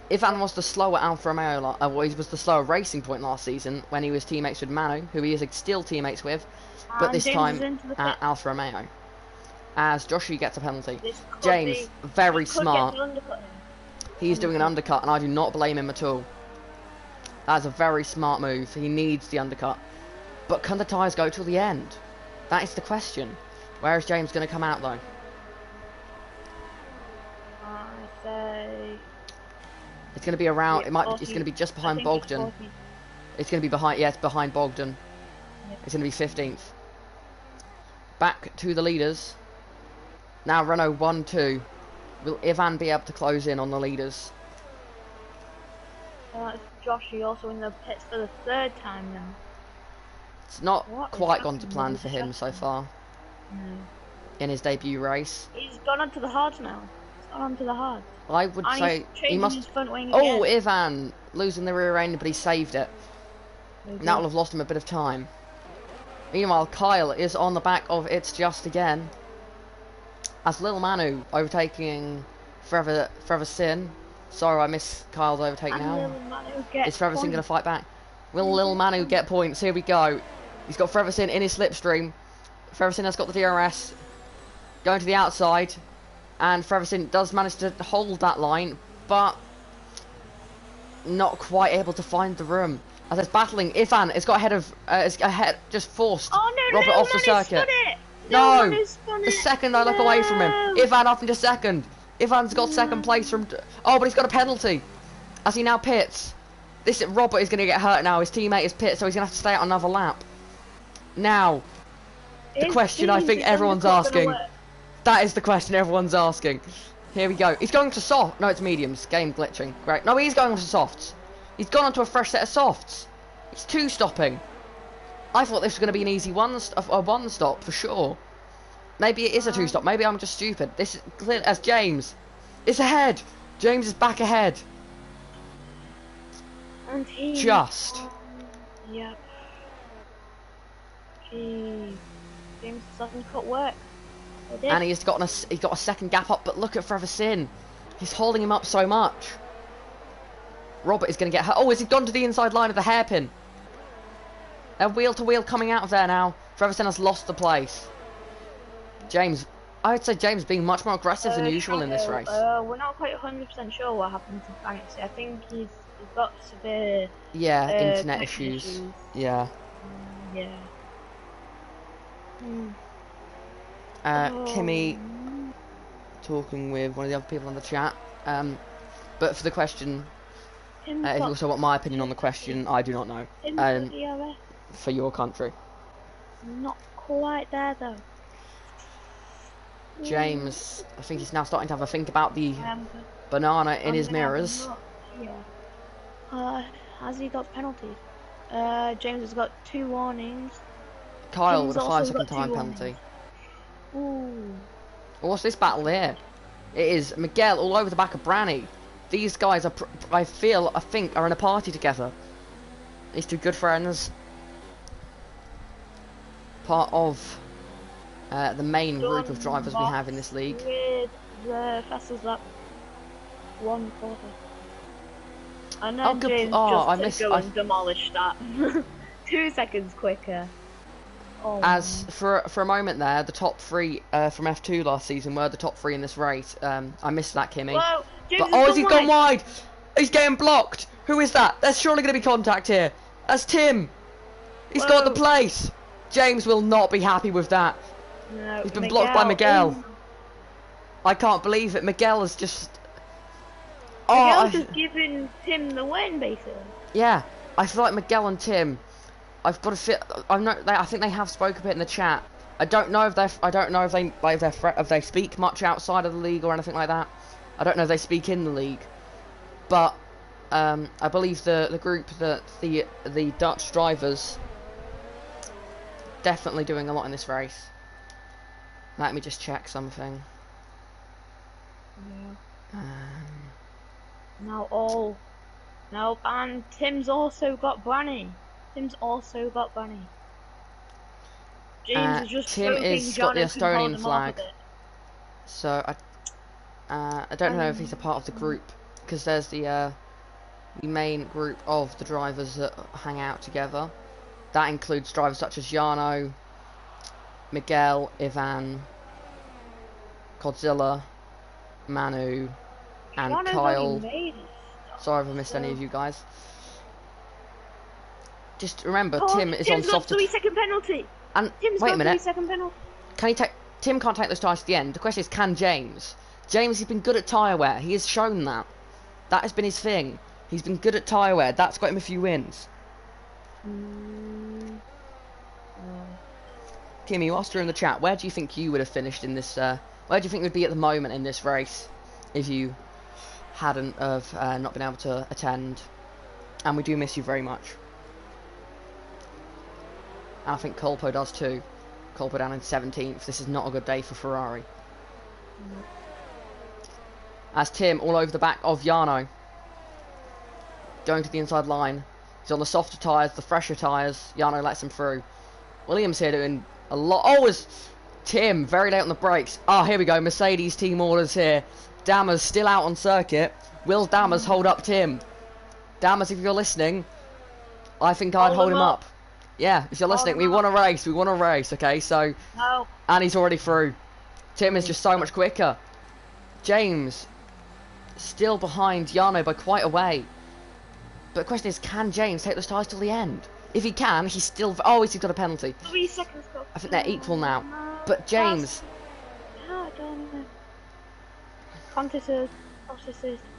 Ivan was the slower Alfa Romeo, he was the slower Racing Point last season when he was teammates with Manu, who he is still teammates with, but this time at Alfa Romeo. As Joshi gets a penalty. James, very smart. He's doing an undercut, and I do not blame him at all. That's a very smart move. He needs the undercut. But can the tyres go till the end? That is the question. Where is James going to come out, though? I say it's going to be around. It's going to be just behind Bogdan. It's going to be behind. Yeah, it's behind Bogdan. Yep. It's going to be 15th. Back to the leaders. Now Renault 1-2. Will Ivan be able to close in on the leaders? Joshi also in the pits for the 3rd time now. It's not quite gone to plan for him so far. No. In his debut race. He's gone onto the hards now. He's gone onto the hards. I would say he must. His front wing again. Ivan losing the rear end, but he saved it. And that will have lost him a bit of time. Meanwhile, Kyle is on the back of It's Just again. As Lil Manu overtaking Forever Sin. Sorry, I miss Kyle's overtake now. Is Forever Sin going to fight back? Will Lil Manu get points? Here we go. He's got Freverson in his slipstream. Freverson has got the DRS. Going to the outside. And Freverson does manage to hold that line, but not quite able to find the room. As it's battling, Ivan has got ahead of, just forced Robert off the circuit. No! The second I look away from him. Ivan up into second. Ivan's got second place from... Oh, but he's got a penalty. As he now pits. Robert is going to get hurt now. His teammate is pit, so he's going to have to stay out another lap. Now, the question I think everyone's asking. That is the question everyone's asking. Here we go. He's going to soft. No, it's mediums. Game glitching. Great. No, he's going on to softs. He's gone onto a fresh set of softs. It's two stopping. I thought this was going to be an easy one stop for sure. Maybe it is a two stop. Maybe I'm just stupid. This is clear as James. It's ahead. James is back ahead. And he just. Yep. Jeez. James doesn't cut work. And he's got a second gap up, but look at Freverson. He's holding him up so much. Robert is going to get hurt. Oh, has he gone to the inside line of the hairpin? They're wheel to wheel coming out of there now. Freverson has lost the place. James, I would say James being much more aggressive than usual in this race. We're not quite 100% sure what happened to Banksy. I think he's got severe... Yeah, internet issues. Yeah. Yeah. Kimmy talking with one of the other people on the chat. But for the question, if you also want my opinion on the question, I do not know. For your country. Not quite there though. James, I think he's now starting to have a think about the banana in his mirrors. Has he got penalties? James has got 2 warnings. Kyle with a 5-second time penalty. Ooh. What's this battle here? It is Miguel all over the back of Branny. These guys are, I think, are in a party together. These two good friends. Part of the main group of drivers we have in this league. With the fastest lap, 1/4. And then James and demolished that. 2 seconds quicker. Oh, as for a moment there, the top 3 from F2 last season were the top 3 in this race. I missed that, Kimmy. Whoa, But he's gone wide. He's getting blocked. Who is that? There's surely going to be contact here. That's Tim. He's got the place. James will not be happy with that. No, he's been blocked by Miguel. I can't believe it. Miguel has just... Miguel's just giving Tim the win, basically. Yeah, I feel like Miguel and Tim... I've got to feel. I think they have spoke a bit in the chat. I don't know if they speak much outside of the league or anything like that. I don't know if they speak in the league, but I believe the group that the Dutch drivers definitely doing a lot in this race. Let me just check something. Yeah. And Tim's also got Branny. James is just Tim is got the Estonian flag. So I don't know if he's a part of the group, because there's the main group of the drivers that hang out together. That includes drivers such as Jarno, Miguel, Ivan, Godzilla, Manu, and Kyle. Sorry if I missed any of you guys. Just remember, Tim is on soft. 3-second penalty. And Tim's wait a minute. 3-second penalty. Can he take? Tim can't take those tyres to the end. The question is, can James? James has been good at tyre wear. He has shown that. That has been his thing. He's been good at tyre wear. That's got him a few wins. Kimmy, you asked her in the chat, where do you think you would have finished in this? Where do you think would be at the moment in this race if you hadn't have not been able to attend? And we do miss you very much. And I think Colpo does too. Colpo down in 17th. This is not a good day for Ferrari. As Tim all over the back of Jarno. Going to the inside line. He's on the softer tyres, the fresher tyres. Jarno lets him through. Williams here doing a lot. Oh, is Tim very late on the brakes. Oh, here we go. Mercedes team orders here. Dammers still out on circuit. Will Dammers hold up Tim? Dammers, if you're listening, I think I'd hold him up. Yeah, if you're listening, we won a race. We won a race. Okay, so No. and he's already through. Tim is just so much quicker. James still behind Jarno by quite a way. But the question is, can James take those tyres till the end? If he can, he's still... Oh, he's got a penalty. 3 seconds left. I think they're equal now. But James... No, I don't know. Contest is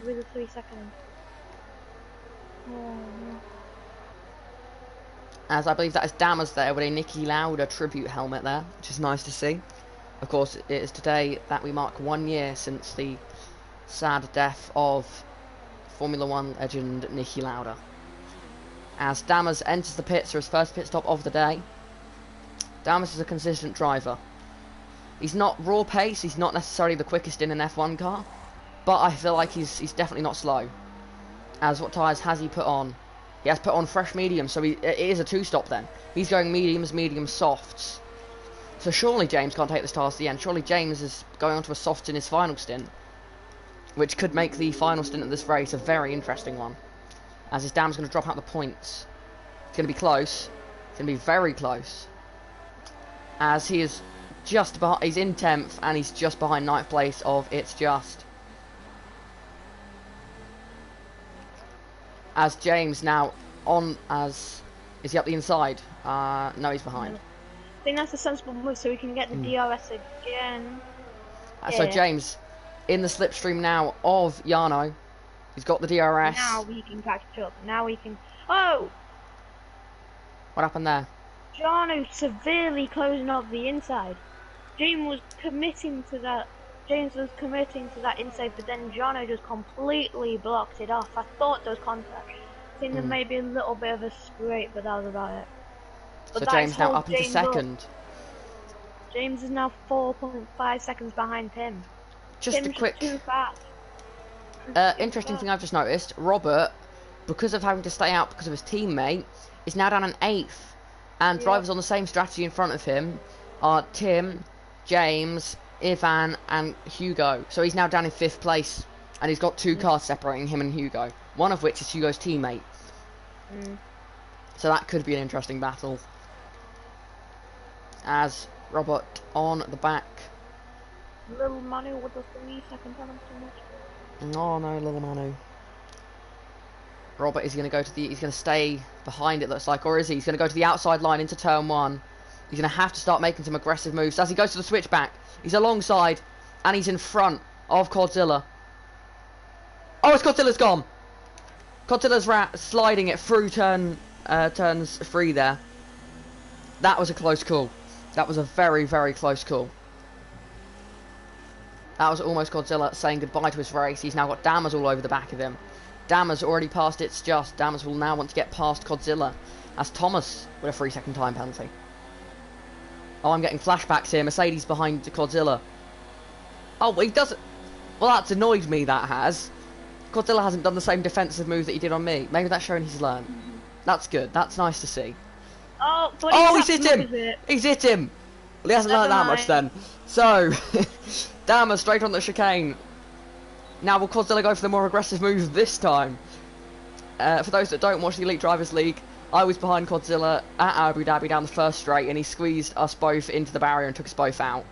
with the 3 seconds. Oh, no. As I believe that is Damas there with a Niki Lauda tribute helmet there, which is nice to see. Of course, it is today that we mark 1 year since the sad death of Formula 1 legend Niki Lauda. As Damas enters the pits for his first pit stop of the day. Damas is a consistent driver. He's not raw pace, he's not necessarily the quickest in an F1 car, but I feel like he's definitely not slow. As what tyres has he put on? He has put on fresh mediums, so it is a 2-stop then. He's going mediums, softs. So surely James can't take this tyre to the end. Surely James is going on to a soft in his final stint, which could make the final stint of this race a very interesting one. As his dam's going to drop out the points. It's going to be close. It's going to be very close. As he is just behind, he's in 10th and he's just behind 9th place of It's Just. As James now on as... Is he up the inside? No, he's behind. I think that's a sensible move so we can get the DRS again. So James, in the slipstream now of Jarno. He's got the DRS. Now we can catch up. Now we can... Oh! What happened there? Jarno severely closing off the inside. James was committing to that inside, but then Jarno just completely blocked it off. I thought there was contact. I think there may be a little bit of a scrape, but that was about it. But so James now up into second. James is now 4.5 seconds behind Tim. Just Tim's a quick... too fast. Interesting thing I've just noticed, Robert, because of having to stay out because of his teammate, is now down in 8th. And drivers on the same strategy in front of him are Tim, James, Ivan and Hugo. So he's now down in 5th place. And he's got 2 cars separating him and Hugo. One of which is Hugo's teammate. So that could be an interesting battle. As Robert on the back. Little Manu with the 3-second penalty. Oh no, little Manu. Robert is going to go to the... He's going to stay behind, it looks like. Or is he? He's going to go to the outside line into turn 1. He's going to have to start making some aggressive moves. As he goes to the switchback, he's alongside. And he's in front of Godzilla. Oh, it's Godzilla's gone. Godzilla's sliding it through turns 3 there. That was a close call. That was a very, very close call. That was almost Godzilla saying goodbye to his race. He's now got Damas all over the back of him. Damas already passed It's Just. Damas will now want to get past Godzilla. As Thomas with a 3-second time penalty. Oh, I'm getting flashbacks here. Mercedes behind Godzilla. Oh, he doesn't... Well, that's annoyed me, that has. Godzilla hasn't done the same defensive move that he did on me. Maybe that's showing he's learned. That's good. That's nice to see. Oh, he's hit him! He's hit him! Well, he hasn't learned that much then. So, Damas straight on the chicane. Now will Godzilla go for the more aggressive move this time? For those that don't watch the Elite Drivers League, I was behind Godzilla at Abu Dhabi down the first straight and he squeezed us both into the barrier and took us both out.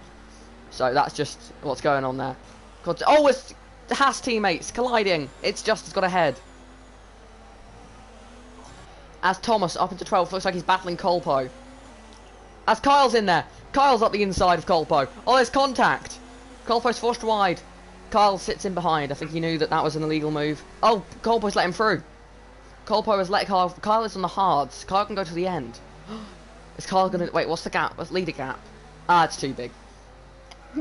So that's just what's going on there. Oh, it's the Haas teammates colliding. It's Just has got ahead. As Thomas up into 12th, looks like he's battling Colpo. As Kyle's in there. Kyle's up the inside of Colpo. Oh, there's contact. Colpo's forced wide. Kyle sits in behind. I think he knew that that was an illegal move. Oh, Colpo's let him through. Colpo has let Kyle... Kyle is on the hards. Kyle can go to the end. Is Kyle going to... Wait, what's the gap? What's leader gap? Ah, it's too big.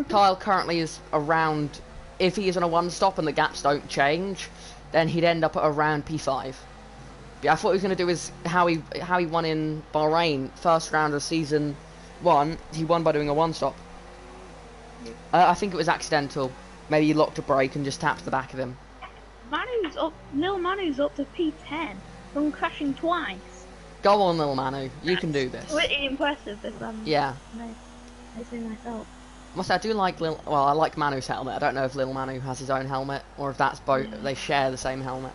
Kyle currently is around... If he is on a one-stop and the gaps don't change, then he'd end up at around P5. Yeah, I thought he was going to do is how he won in Bahrain, first round of season 1. He won by doing a one-stop. I think it was accidental. Maybe he locked a brake and just tapped the back of him. Manu's up. Lil Manu's up to P10 from crashing twice. Go on, Lil Manu. You can do this. Pretty impressive if I'm... Yeah. I say myself. Must say, I do like Well, I like Manu's helmet. I don't know if Lil Manu has his own helmet or if that's both. They share the same helmet.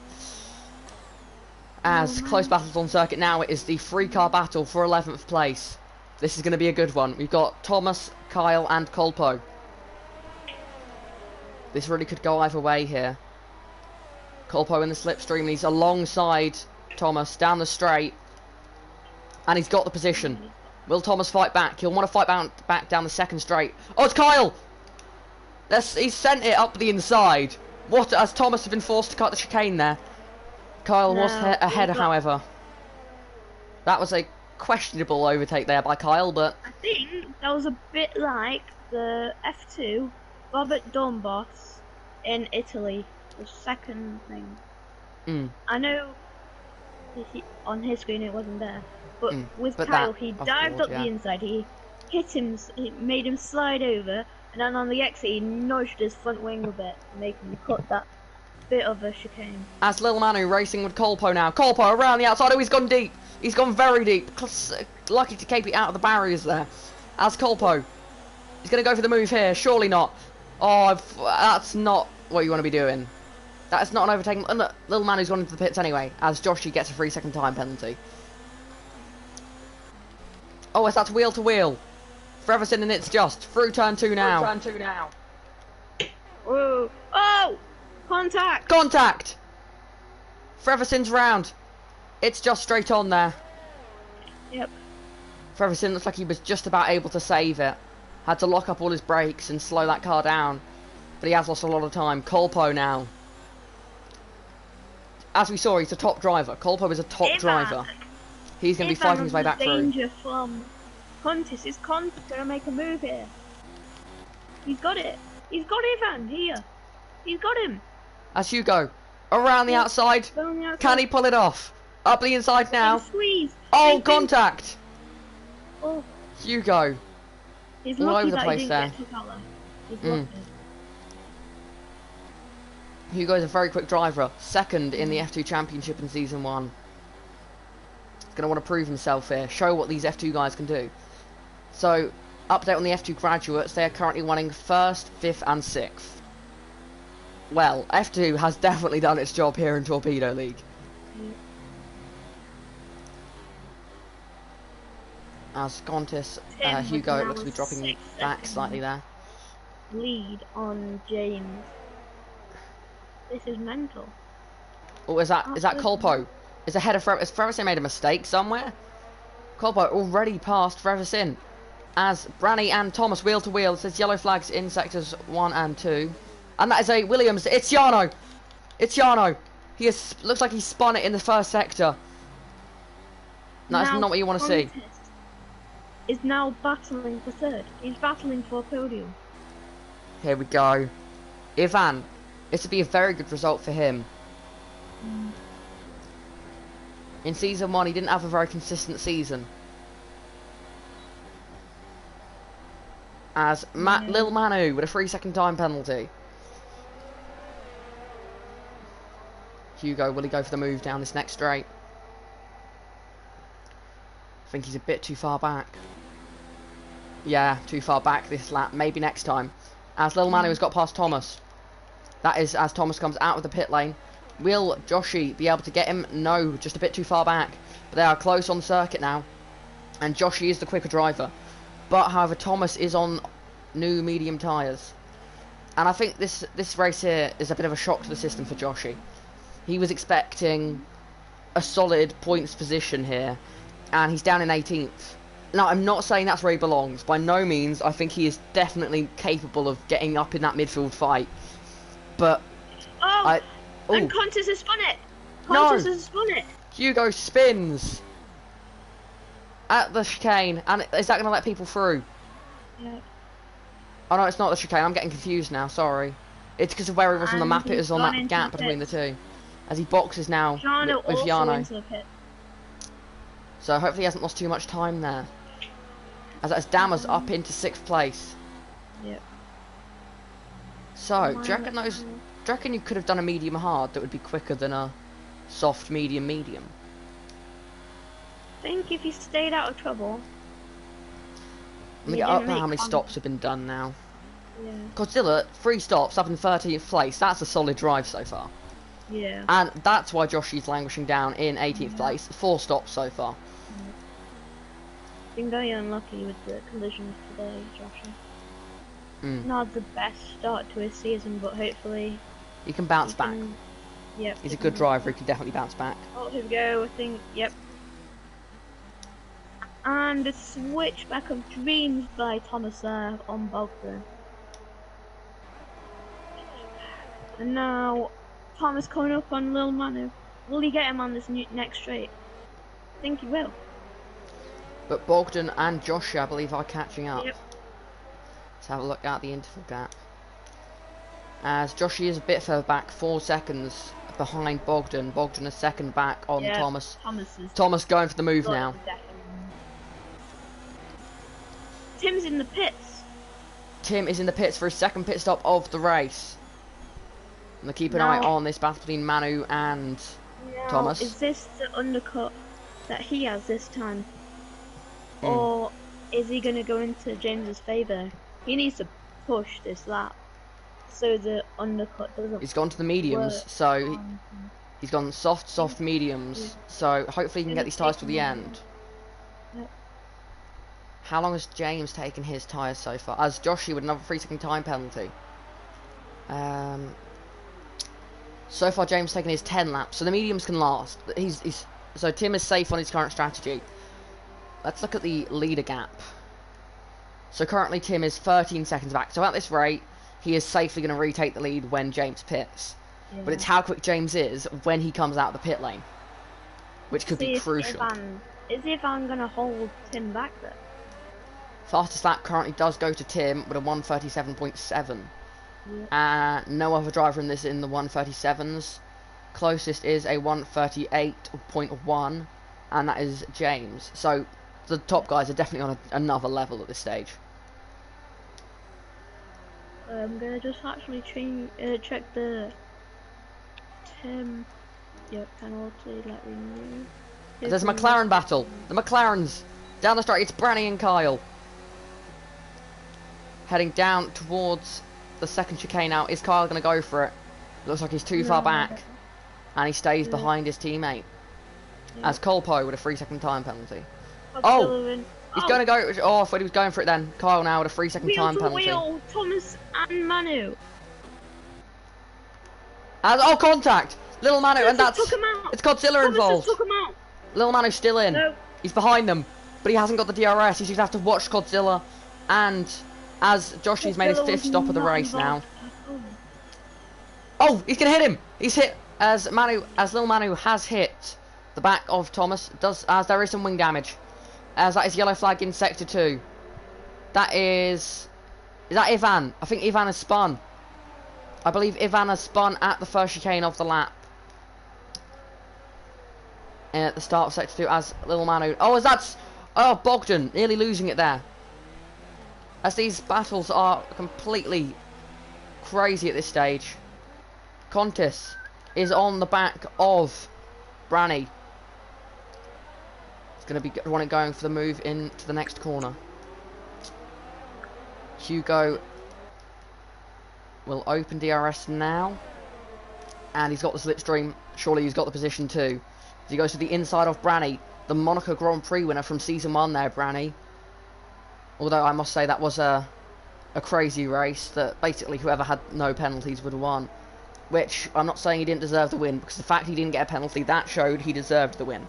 As close battles on circuit now, it is the 3-car battle for 11th place. This is going to be a good one. We've got Thomas, Kyle and Colpo. This really could go either way here. Colpo in the slipstream, and he's alongside Thomas down the straight. And he's got the position. Will Thomas fight back? He'll want to fight back down the second straight. Oh, it's Kyle! He's sent it up the inside. What, as Thomas has been forced to cut the chicane there. Kyle was ahead, however. That was a questionable overtake there by Kyle, but... I think that was a bit like the F2 Robert Dombos in Italy, the second thing. I know on his screen it wasn't there, but with Kyle, he dived up the inside, he hit him, he made him slide over, and then on the exit he nudged his front wing a bit, making him cut that bit of a chicane. As Little Manu racing with Colpo now. Colpo around the outside. Oh, he's gone deep. He's gone very deep. Lucky to keep it out of the barriers there. As Colpo. He's going to go for the move here. Surely not. Oh, that's not what you want to be doing. That is not an overtaking. Look, Little Manu's gone into the pits anyway. As Joshy gets a 3-second time penalty. Oh, that's wheel to wheel. Freverson and it's just. Through turn 2 now. Whoa. Oh! Contact! Contact! Freverson's round. It's just straight on there. Yep. Freverson looks like he was just about able to save it. Had to lock up all his brakes and slow that car down. But he has lost a lot of time. Colpo now. As we saw, he's a top driver. Colpo is a top driver. He's going to be fighting his way back through. Danger from Contis. Is Contis going to make a move here? He's got it. He's got Ivan here. He's got him. As Hugo, around the outside. Can he pull it off? Up the inside now. Oh, contact! Oh. Hugo. He's all lucky over the place there. Hugo's a very quick driver. Second in the F2 Championship in Season 1. He's going to want to prove himself here. Show what these F2 guys can do. So, update on the F2 graduates. They are currently running 1st, 5th and 6th. Well, F2 has definitely done its job here in Torpedo League. As Contis, Hugo looks to be dropping back slightly there. Lead on James. This is mental. Oh, is that Colpo? Is ahead of Has Freverson made a mistake somewhere? Colpo already passed Freverson. As Branny and Thomas wheel to wheel. It says yellow flags in sectors 1 and 2. And that is a Williams. It's Jarno. It's Jarno. Looks like he spun it in the first sector. That's not what you want to see. Is now battling for 3rd. He's battling for a podium. Here we go. Ivan. This would be a very good result for him. In Season 1, he didn't have a very consistent season. As Lil Manu with a 3-second time penalty. Hugo, will he go for the move down this next straight? I think he's a bit too far back. Yeah, too far back this lap. Maybe next time. As Lil Manu has got past Thomas. That is as Thomas comes out of the pit lane. Will Joshi be able to get him? No, just a bit too far back. But they are close on the circuit now. And Joshi is the quicker driver. But, however, Thomas is on new medium tyres. And I think this race here is a bit of a shock to the system for Joshi. He was expecting a solid points position here. And he's down in 18th. Now, I'm not saying that's where he belongs. By no means. I think he is definitely capable of getting up in that midfield fight. But... And Contis has spun it! Contis has spun it! Hugo spins! At the chicane. And is that going to let people through? Yeah. Oh no, it's not the chicane. I'm getting confused now. Sorry. It's because of where he was on the map. It is on that gap between the two. As he boxes now with Jarno. So hopefully he hasn't lost too much time there. As that's Dammers up into 6th place. Yep. So, do you reckon you could have done a medium hard that would be quicker than a soft medium medium? I think if you stayed out of trouble. Let me get up how many stops have been done now. Yeah. Godzilla, 3 stops up in 13th place. That's a solid drive so far. Yeah. And that's why Joshy's languishing down in 18th place. 4 stops so far. Been very unlucky with the conditions today, Joshua. Not the best start to his season, but hopefully he can bounce back. Yep. He's a good driver. He can definitely bounce back. Oh, here we go. I think. Yep. And the switchback of dreams by Thomas there on Bogdan. And now Thomas coming up on Lil Manu. Will he get him on this next straight? I think he will. But Bogdan and Joshua, I believe, are catching up. Yep. Let's have a look at the interval gap. As Joshua is a bit further back, 4 seconds behind Bogdan. Bogdan is second back on Thomas. Thomas going for the move now. Tim's in the pits. Tim is in the pits for his second pit stop of the race. And keep an eye on this battle between Manu and Thomas. Is this the undercut that he has this time? Or is he going to go into James's favour? He needs to push this lap so the undercut doesn't. He's gone to the mediums, so he's gone soft mediums. So hopefully he can get these tyres to the end. Yep. How long has James taken his tyres so far? As Joshua with another 3-second time penalty. So far James taken his 10 laps, so the mediums can last. So Tim is safe on his current strategy. Let's look at the leader gap. So currently Tim is 13 seconds back. So at this rate, he is safely going to retake the lead when James pits. Yeah. But it's how quick James is when he comes out of the pit lane, which could be crucial. Is Ivan going to hold Tim back there? Fastest lap currently does go to Tim with a 1:37.7. Yeah. No other driver in the 1:37s. Closest is a 1:38.1, and that is James. So the top guys are definitely on another level at this stage. I'm gonna just actually check the Tim. Yep, penalty. Let me know. There's a McLaren battle. The McLarens down the straight. It's Branny and Kyle heading down towards the second chicane now. Is Kyle going to go for it? Looks like he's too far back, and he stays behind his teammate. As Colpo with a 3-second time penalty. He's going to go. Oh, I thought he was going for it then. Kyle now with a 3-second time penalty. Wheel, Thomas and Manu. Contact! Little Manu, and that's it's Godzilla involved. Took him out. Little Manu's still in. No. He's behind them, but he hasn't got the DRS. He's going to have to watch Godzilla. And as Joshy's made his 5th stop of the race now. Oh, he's going to hit him. He's hit as Little Manu has hit the back of Thomas. As there is some wing damage. As that is yellow flag in sector 2. That is that Ivan? I think Ivan has spun. I believe Ivan has spun at the first chicane of the lap. And at the start of sector 2 as Little Manu. Bogdan nearly losing it there. As these battles are completely crazy at this stage. Contis is on the back of Branny. It's going to be going for the move into the next corner. Hugo will open DRS now. And he's got the slipstream. Surely he's got the position too. As he goes to the inside of Branny. The Monaco Grand Prix winner from Season 1 there, Branny. Although I must say that was a crazy race that basically whoever had no penalties would have won. Which, I'm not saying he didn't deserve the win, because the fact he didn't get a penalty, that showed he deserved the win.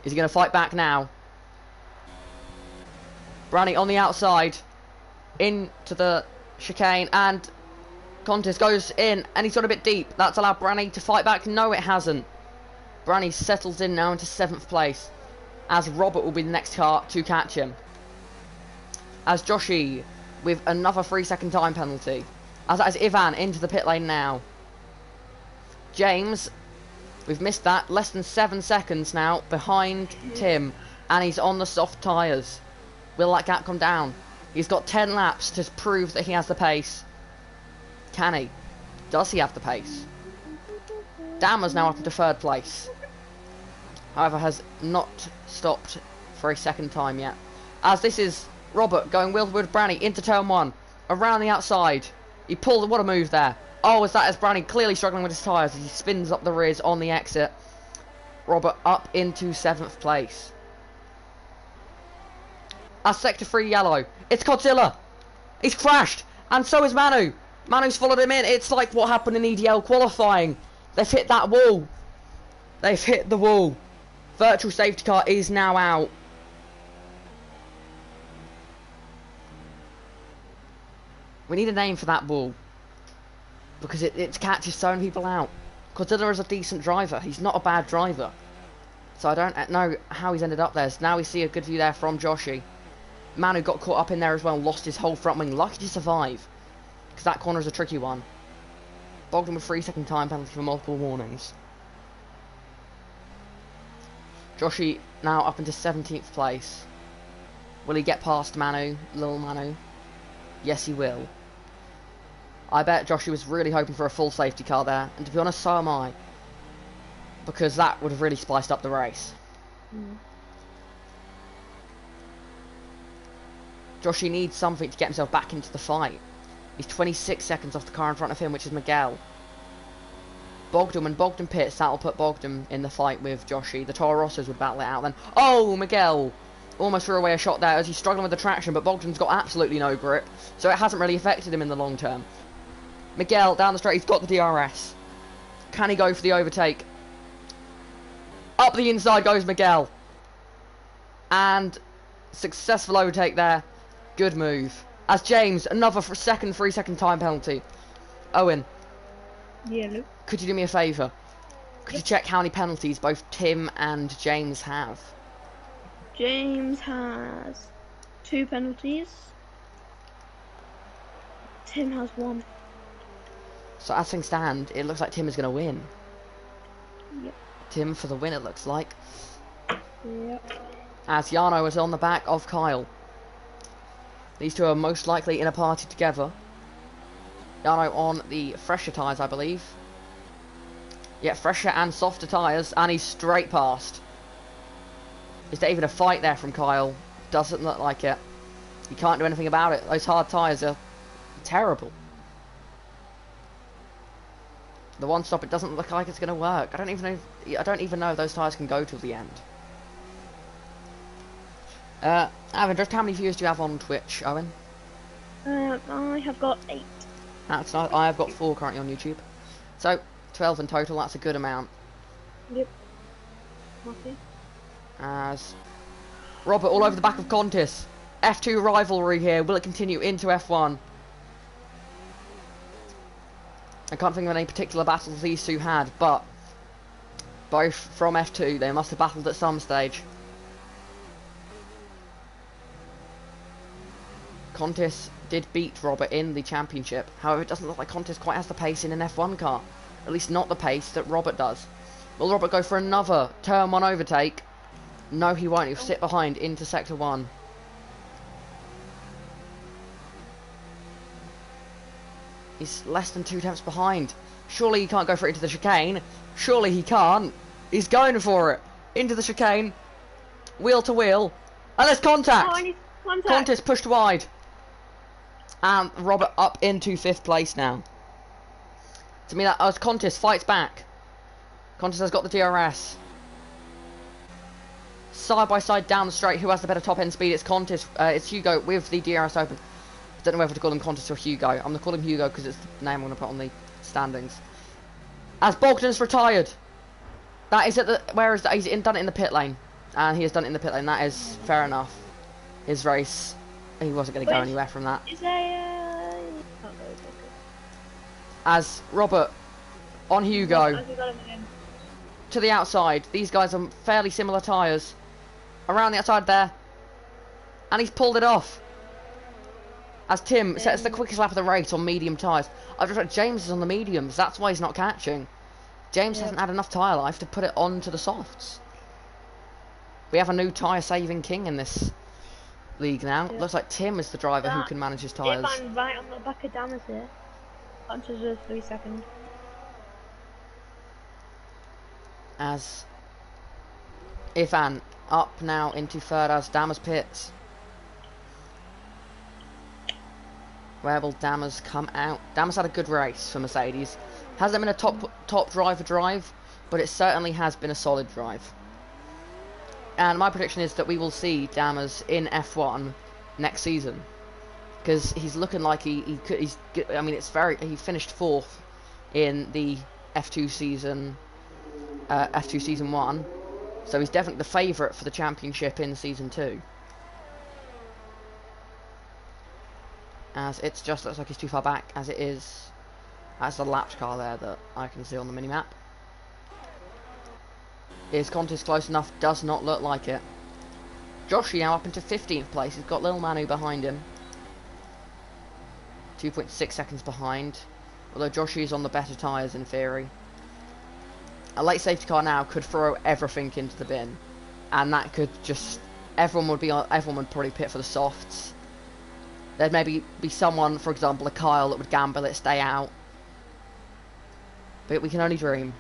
Is he going to fight back now? Branny on the outside. Into the chicane, and Contis goes in, and he's got a bit deep. That's allowed Branny to fight back. No, it hasn't. Branny settles in now into 7th place. As Robert will be the next car to catch him. As Joshy with another 3-second time penalty. As that is Ivan into the pit lane now. James, we've missed that. Less than 7 seconds now behind Tim. And he's on the soft tyres. Will that gap come down? He's got 10 laps to prove that he has the pace. Can he? Does he have the pace? Dammer's now up into 3rd place. However, has not stopped for a second time yet. As this is Robert going with Branny into turn 1. Around the outside. He pulled, what a move there. Oh, is that as Brownie clearly struggling with his tyres as he spins up the rears on the exit. Robert up into 7th place. As Sector 3 yellow, it's Godzilla. He's crashed, and so is Manu. Manu's followed him in. It's like what happened in EDL qualifying. They've hit that wall. They've hit the wall. Virtual safety car is now out. We need a name for that wall. Because it catches so many people out. Godzilla is a decent driver. He's not a bad driver. So I don't know how he's ended up there. So now we see a good view there from Joshi. Manu got caught up in there as well. Lost his whole front wing. Lucky to survive. Because that corner is a tricky one. Bogdan with 3-second time penalty for multiple warnings. Joshi now up into 17th place. Will he get past Manu? Little Manu? Yes, he will. I bet Joshi was really hoping for a full safety car there. And to be honest, so am I. Because that would have really spiced up the race. Joshi needs something to get himself back into the fight. He's 26 seconds off the car in front of him, which is Miguel. Bogdan, when Bogdan pits, that'll put Bogdan in the fight with Joshi. The Toro Rossos would battle it out then. Oh, Miguel almost threw away a shot there as he's struggling with the traction, but Bogdan's got absolutely no grip, so it hasn't really affected him in the long term. Miguel down the straight, he's got the DRS. Can he go for the overtake? Up the inside goes Miguel. And successful overtake there. Good move. As James, another second 3-second time penalty. Owen. Yeah, Luke. Could you do me a favour? Could you check how many penalties both Tim and James have? James has 2 penalties. Tim has 1. So as things stand, it looks like Tim is going to win. Yep. Tim for the win, it looks like. Yep. As Jarno is on the back of Kyle. These two are most likely in a party together. Jarno on the fresher tyres, I believe. Yeah, fresher and softer tyres, and he's straight past. Is there even a fight there from Kyle? Doesn't look like it. He can't do anything about it. Those hard tyres are terrible. The one stop, it doesn't look like it's going to work. I don't even know if those tyres can go till the end. Evan, just how many views do you have on Twitch, Owen? I have got 8. That's nice. I have got 4 currently on YouTube. So, 12 in total, that's a good amount. Yep. Okay. As Robert all over the back of Contis. F2 rivalry here. Will it continue into F1? I can't think of any particular battles these two had, but both from F2, they must have battled at some stage. Contis did beat Robert in the championship. However, it doesn't look like Contis quite has the pace in an F1 car. At least not the pace that Robert does. Will Robert go for another turn 1 overtake? No, he won't. He'll sit behind into sector 1. He's less than 2 tenths behind. Surely he can't go for it into the chicane. Surely he can't. He's going for it. Into the chicane. Wheel to wheel. And there's contact. Oh, I need contact. Contis pushed wide. And Robert up into 5th place now. To me, that as Contis fights back. Contis has got the DRS. Side by side down the straight. Who has the better top end speed? It's Contis. It's Hugo with the DRS open. I don't know whether to call him Contis or Hugo. I'm going to call him Hugo because it's the name I'm going to put on the standings. As Bogdan's retired. That is at the... Where is that? He's done it in the pit lane. And he has done it in the pit lane. That is fair enough. His race... He wasn't going to go anywhere from that. Is there... As Robert on Hugo. To the outside. These guys are fairly similar tyres. Around the outside there. And he's pulled it off. As Tim sets the quickest lap of the race on medium tyres. I've just read James is on the mediums. That's why he's not catching. James hasn't had enough tyre life to put it onto the softs. We have a new tyre saving king in this league now. Looks like Tim is the driver who can manage his tyres. If I'm right on the back of Damas here. Onto the 3 second. As Ifan up now into 3rd as Damas pits. Where will Dammers come out? Dammers had a good race for Mercedes. Hasn't been a top driver drive, but it certainly has been a solid drive. And my prediction is that we will see Dammers in F1 next season, because he's looking like he could. I mean, he finished 4th in the F2 season 1, so he's definitely the favourite for the championship in season 2. As it just looks like he's too far back, as it is. That's the lapped car there that I can see on the minimap. Is Contis close enough? Does not look like it. Joshi now up into 15th place. He's got Lil Manu behind him. 2.6 seconds behind. Although Joshi is on the better tyres in theory. A late safety car now could throw everything into the bin. And that could just... Everyone would probably pit for the softs. There'd maybe be someone, for example, a Kyle, that would gamble it, stay out. But we can only dream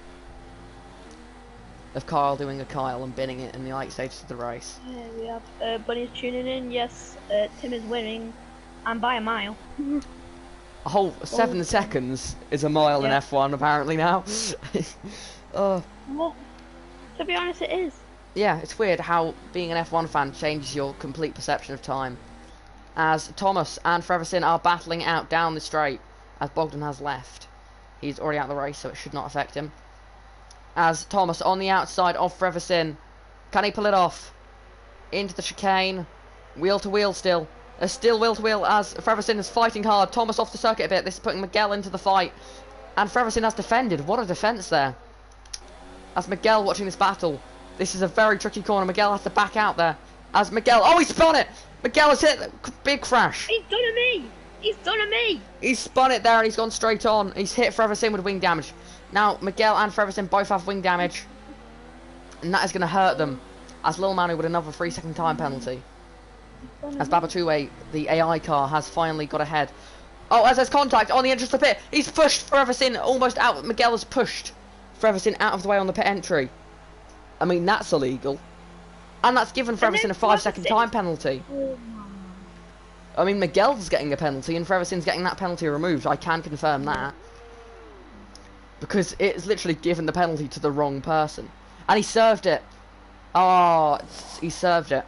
of Kyle doing a Kyle and binning it in the late stages of the race. Yeah, we have Bunny's tuning in. Yes, Tim is winning, and by a mile. A whole 7 seconds is a mile in F1 apparently now. Well, to be honest, it is. Yeah, it's weird how being an F1 fan changes your complete perception of time. As Thomas and Freversin are battling out down the straight, as Bogdan has left. He's already out of the race, so it should not affect him. As Thomas on the outside of Freversin. Can he pull it off? Into the chicane. Wheel to wheel still. There's still wheel to wheel as Freversin is fighting hard. Thomas off the circuit a bit. This is putting Miguel into the fight. And Freversin has defended. What a defence there. As Miguel watching this battle. This is a very tricky corner. Miguel has to back out there. As Miguel... Oh, he spun it! Miguel has hit... Big crash. He's done a me! He's done a me! He's spun it there and he's gone straight on. He's hit Freversin with wing damage. Now, Miguel and Freversin both have wing damage. And that is going to hurt them. As Lil Manu with another 3-second time penalty. As Babatoué, the AI car, has finally got ahead. Oh, as there's contact on the entrance to the pit. He's pushed Freversin almost out. Miguel has pushed Freversin out of the way on the pit entry. I mean, that's illegal. And that's given Freversin a 5-second time penalty. I mean, Miguel's getting a penalty and Freversin's getting that penalty removed. I can confirm that. Because it's literally given the penalty to the wrong person. And he served it. Oh, he served it.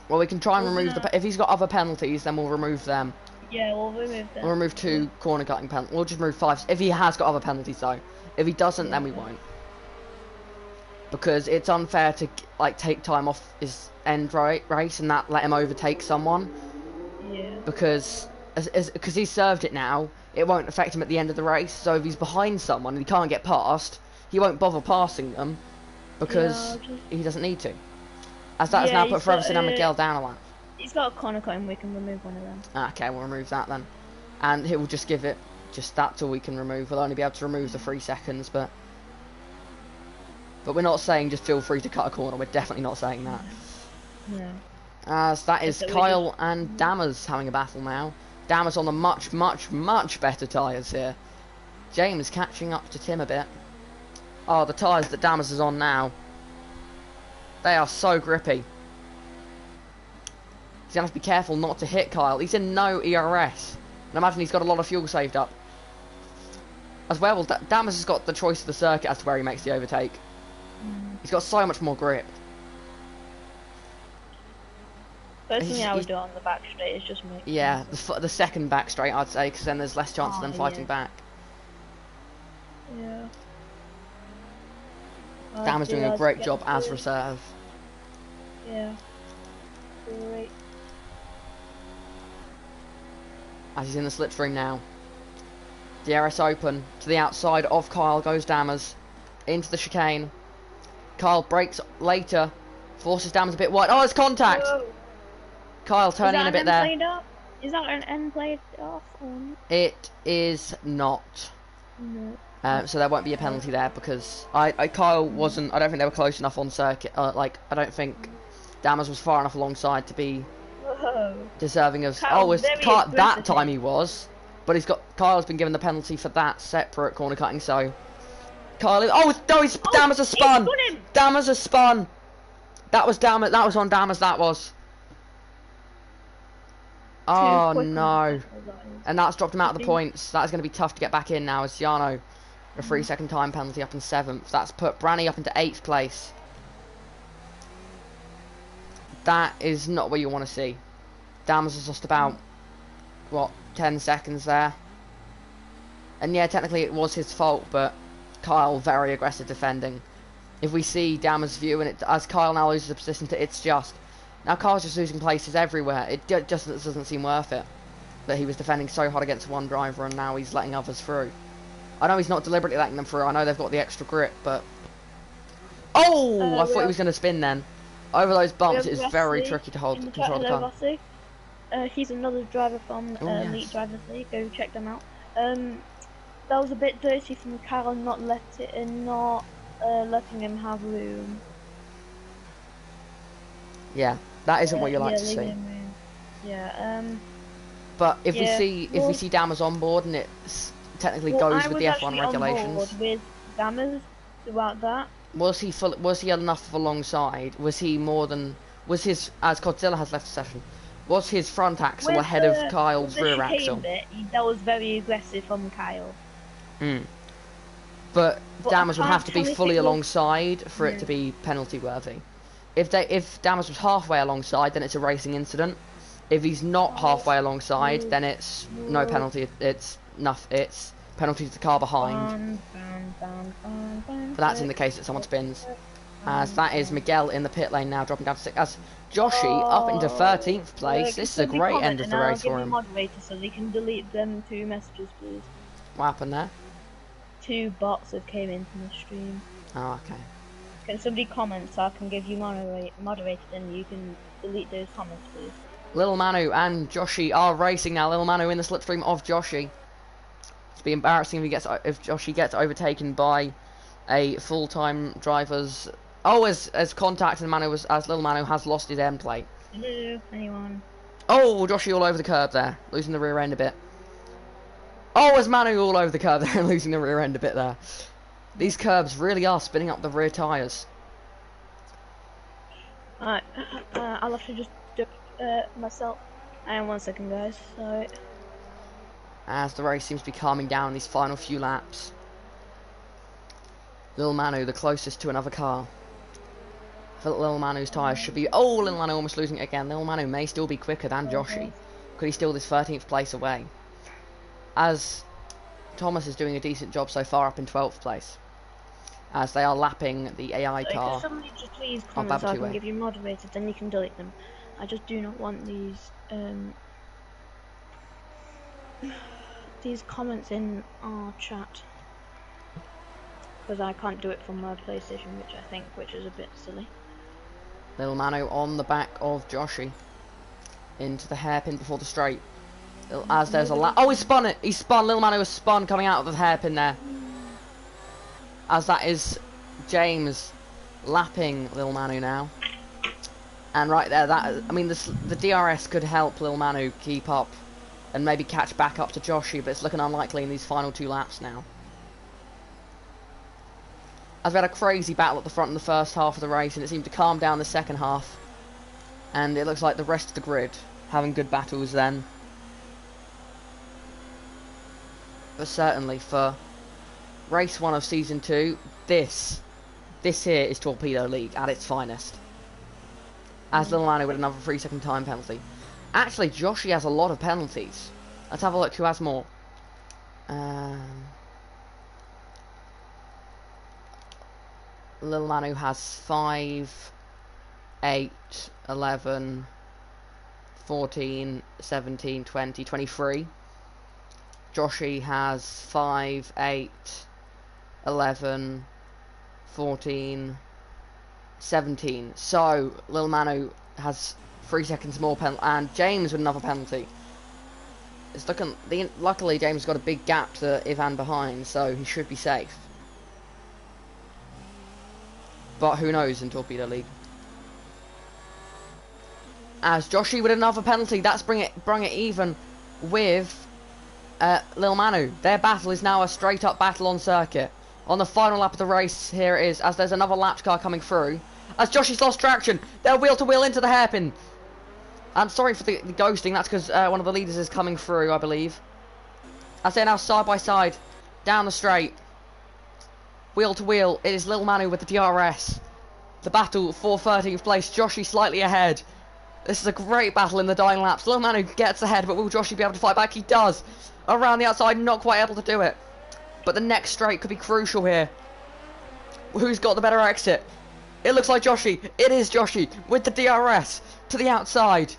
Well, we can try and remove the... If he's got other penalties, then we'll remove them. Yeah, we'll remove them. We'll remove 2 corner cutting penalties. We'll just remove 5. If he has got other penalties, though. If he doesn't, then we won't. Because it's unfair to, like, take time off his end race and that let him overtake someone. Yeah. Because he served it now, it won't affect him at the end of the race. So if he's behind someone and he can't get past, he won't bother passing them because he doesn't need to. As that's now put Freversin and Miguel down a lap. He's got a corner cut and we can remove one of them. Okay, we'll remove that then. And it will just give it, just that's all we can remove. We'll only be able to remove the 3 seconds, but we're not saying just feel free to cut a corner. We're definitely not saying that. No. As that is Kyle and Dammers having a battle now. Dammers on the much, much, much better tyres here. James catching up to Tim a bit. Oh, the tyres that Dammers is on now. They are so grippy. He's going to have to be careful not to hit Kyle. He's in no ERS. And imagine he's got a lot of fuel saved up. As well, Dammers has got the choice of the circuit as to where he makes the overtake. He's got so much more grip. Personally, I would do it on the back straight. It's just me. Yeah, the second back straight, I'd say, because then there's less chance of them fighting back. Yeah. Dammers doing a great job as reserve. Yeah. Great. As he's in the slipstream now. DRS open. To the outside of Kyle goes Dammers. Into the chicane. Kyle brakes later. Forces Dammers a bit wide. Oh, it's contact! Whoa. Kyle turning in a bit there. Is that an end played off? It is not. No. So there won't be a penalty there because Kyle wasn't. I don't think they were close enough on circuit. I don't think Dammers was far enough alongside to be deserving of. That time he was, but Kyle's been given the penalty for that separate corner cutting. So Kyle. Dammers has spun. Dammers has spun. That was Dammers. That was on Dammers. That was. Oh, Oh quick on no. the tackle, that is. And that's dropped him out of the He's points. That is going to be tough to get back in now as Giano, a 3-second time penalty up in 7th. That's put Branny up into 8th place. That is not what you want to see. Dams has lost about, what, 10 seconds there. And yeah, technically it was his fault, but Kyle very aggressive defending. If we see Dammer's view, and as Kyle now loses the position to It's Just. Now Kyle's just losing places everywhere. It just doesn't seem worth it. That he was defending so hard against one driver and now he's letting others through. I know he's not deliberately letting them through. I know they've got the extra grip, but... Oh! I thought he was going to spin then. Over those bumps, it's very tricky to control the car. He's another driver from Elite Drivers League. Go check them out. That was a bit dirty from Kyle, not letting him have room. Yeah, that isn't what you like to see. Yeah. But if we see Dammers on board and it technically goes with the F1 regulations. On board with Dammers throughout that. Was he enough of alongside? Was he more than? Was his, as Godzilla has left the session, was his front axle ahead of Kyle's rear axle? That was very aggressive from Kyle. But Dammers would have to be fully alongside for it to be penalty worthy. If Dammers was halfway alongside, then it's a racing incident. If he's not halfway alongside, then it's no penalty. It's penalty to the car behind. But that's in the case that someone spins. As that is Miguel in the pit lane now, dropping down to 6th. As Joshy up into 13th place. This is a great end of the race for him. Moderator so they can delete them 2 messages, please. What happened there? 2 bots that came into the stream. Oh, okay. Can somebody comment so I can give you moderator and you can delete those comments, please? Little Manu and Joshy are racing now. Little Manu in the slipstream of Joshy. It's be embarrassing if Joshy gets overtaken by a full-time driver's. Oh, as contact and Manu as Little Manu has lost his end plate. Hello, anyone? Oh, Joshy all over the curb there, losing the rear end a bit. Oh, as Manu all over the curb there and losing the rear end a bit there. These curbs really are spinning up the rear tyres. Alright, I'll have to just do myself. Hang on 1 second, guys. Sorry. As the race seems to be calming down these final few laps. Little Manu, the closest to another car. I feel like Little Manu's tyres should be... Oh, Little Manu almost losing it again. Little Manu may still be quicker than Joshy. Could he steal this 13th place away? As Thomas is doing a decent job so far up in 12th place. As they are lapping the AI car. Could somebody just please comment so I can give you moderators, then you can delete them. I just do not want these comments in our chat. Because I can't do it from my PlayStation, which is a bit silly. Little Manu on the back of Joshy. Into the hairpin before the straight. As there's a lap. Oh, he spun it! He spun! Little Manu was spun coming out of the hairpin there. As that is James lapping Little Manu now. And right there, I mean, the DRS could help Little Manu keep up and maybe catch back up to Joshy, but it's looking unlikely in these final 2 laps now. As we had a crazy battle at the front in the first half of the race, and it seemed to calm down the second half. And it looks like the rest of the grid having good battles then. But certainly for race 1 of season 2, this here is Torpedo League at its finest. As Little Manu with another 3-second time penalty. Actually, Joshy has a lot of penalties. Let's have a look who has more. Little Manu has 5, 8, 11, 14, 17, 20, 23. Joshy has 5, 8, 11, 14, 17. So, Little Manu has 3 seconds more penalty, and James with another penalty. It's looking... Luckily, James got a big gap to Ivan behind, so he should be safe. But who knows in Torpedo League. As Joshy with another penalty, that's bring it even with Lil Manu. Their battle is now a straight up battle on circuit. On the final lap of the race, here it is, as there's another lapped car coming through. As Joshy's lost traction, they're wheel to wheel into the hairpin. I'm sorry for the ghosting. That's because one of the leaders is coming through, I believe. As they're now side by side, down the straight, wheel to wheel. It is Lil Manu with the DRS. The battle for 13th place. Joshy slightly ahead. This is a great battle in the dying laps. Lil Manu gets ahead, but will Joshy be able to fight back? He does. Around the outside, not quite able to do it. But the next straight could be crucial here. Who's got the better exit? It looks like Joshy. It is Joshy with the DRS to the outside.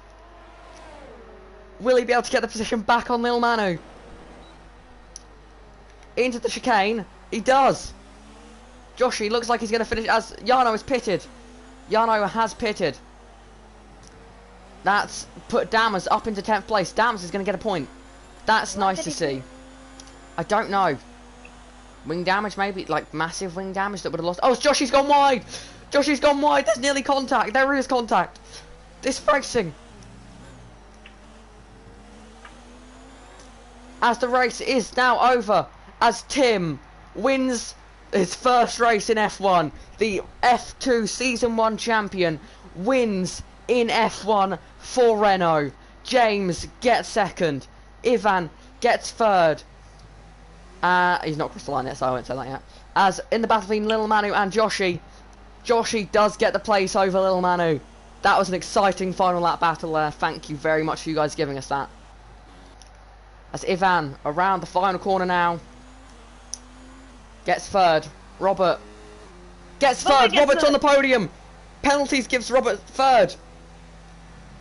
Will he be able to get the position back on Lil Manu? Into the chicane. He does. Joshy looks like he's going to finish as Yano is pitted. Yano has pitted. That's put Dammers up into 10th place. Dammers is going to get a point. That's nice to see. I don't know. Wing damage maybe? Like massive wing damage that would have lost. Oh, Joshy's gone wide. Joshy's gone wide. There's nearly contact. There is contact. This racing. As the race is now over. As Tim wins his first race in F1. The F2 Season 1 champion wins in F1 for Renault. James gets second. Ivan gets third. He's not crystalline yet, so I won't say that yet. As in the battle between Lil Manu and Joshy, Joshy does get the place over Lil Manu. That was an exciting final lap battle there. Thank you very much for you guys giving us that. As Ivan around the final corner now. Gets third. Robert gets third. Robert's on the podium. Penalties gives Robert third.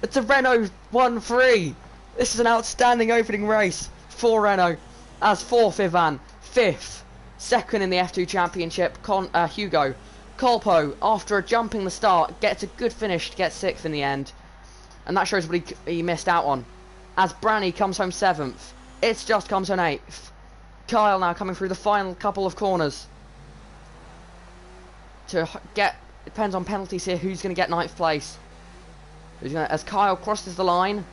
It's a Renault 1-3. This is an outstanding opening race for Renault. As fourth, Ivan. Fifth. Second in the F2 Championship, Hugo. Colpo, after jumping the start, gets a good finish to get sixth in the end. And that shows what he missed out on. As Branny comes home seventh. It's just comes home eighth. Kyle now coming through the final couple of corners. To get, depends on penalties here, who's going to get ninth place. As Kyle crosses the line.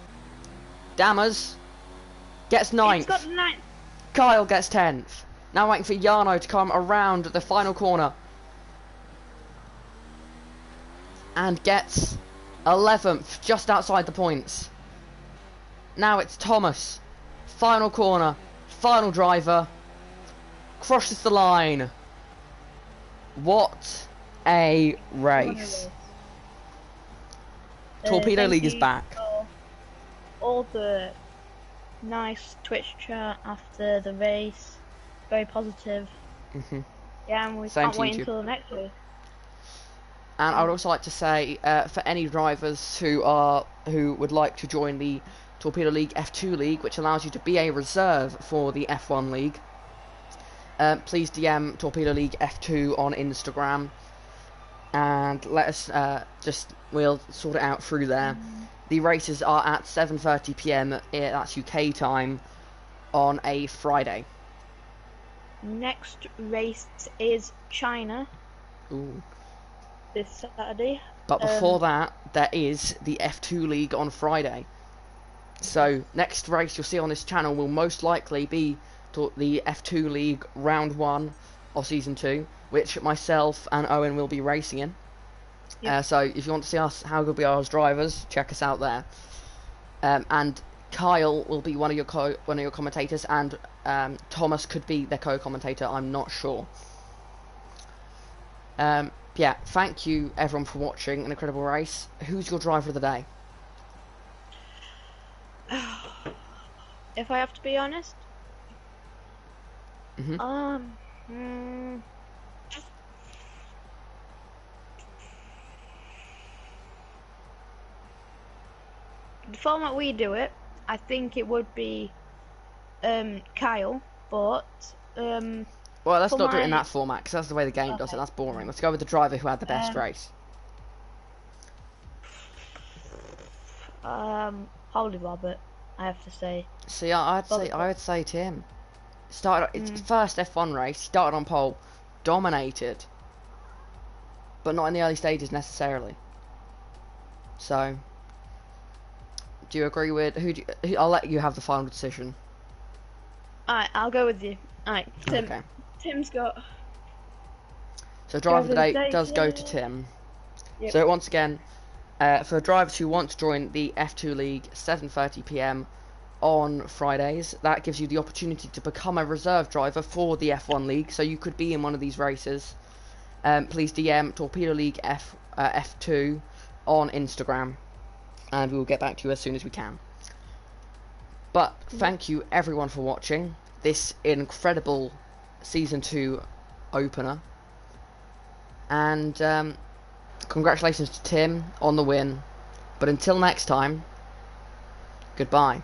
Dammers gets ninth. He's got ninth. Kyle gets 10th. Now waiting for Yano to come around the final corner. And gets 11th, just outside the points. Now it's Thomas. Final corner. Final driver. Crosses the line. What a race. Torpedo League is back. All the nice Twitch chat after the race, very positive. Yeah, and we can't wait until the next race. And I would also like to say, for any drivers who would like to join the Torpedo League F2 League, which allows you to be a reserve for the F1 League, please DM Torpedo League F2 on Instagram, and let us we'll sort it out through there. The races are at 7:30 PM, that's UK time, on a Friday. Next race is China. Ooh. This Saturday. But before that, there is the F2 League on Friday. So, next race you'll see on this channel will most likely be the F2 League Round 1 of Season 2, which myself and Owen will be racing in. Yep. So if you want to see us, how good we are as drivers, check us out there. And Kyle will be one of your commentators, and Thomas could be their co-commentator. I'm not sure. Yeah, thank you everyone for watching an incredible race. Who's your driver of the day? If I have to be honest, the format we do it, I think it would be Kyle, but well, let's not do it in that format, because that's the way the game does it. That's boring. Let's go with the driver who had the best race. Probably Robert, I have to say. See, I would say Tim. Started it's first F1 race. Started on pole, dominated, but not in the early stages necessarily. So, do you agree with who? I'll let you have the final decision. Alright, I'll go with you. Alright, Tim. Okay. Tim's got. So driver of the day does go to Tim. Yep. So once again, For drivers who want to join the F2 League, 7:30 p.m. on Fridays, that gives you the opportunity to become a reserve driver for the F1 League, so you could be in one of these races. Please DM Torpedo League F2 on Instagram, and we will get back to you as soon as we can. But thank you everyone for watching this incredible Season 2 opener, and congratulations to Tim on the win. But until next time, goodbye.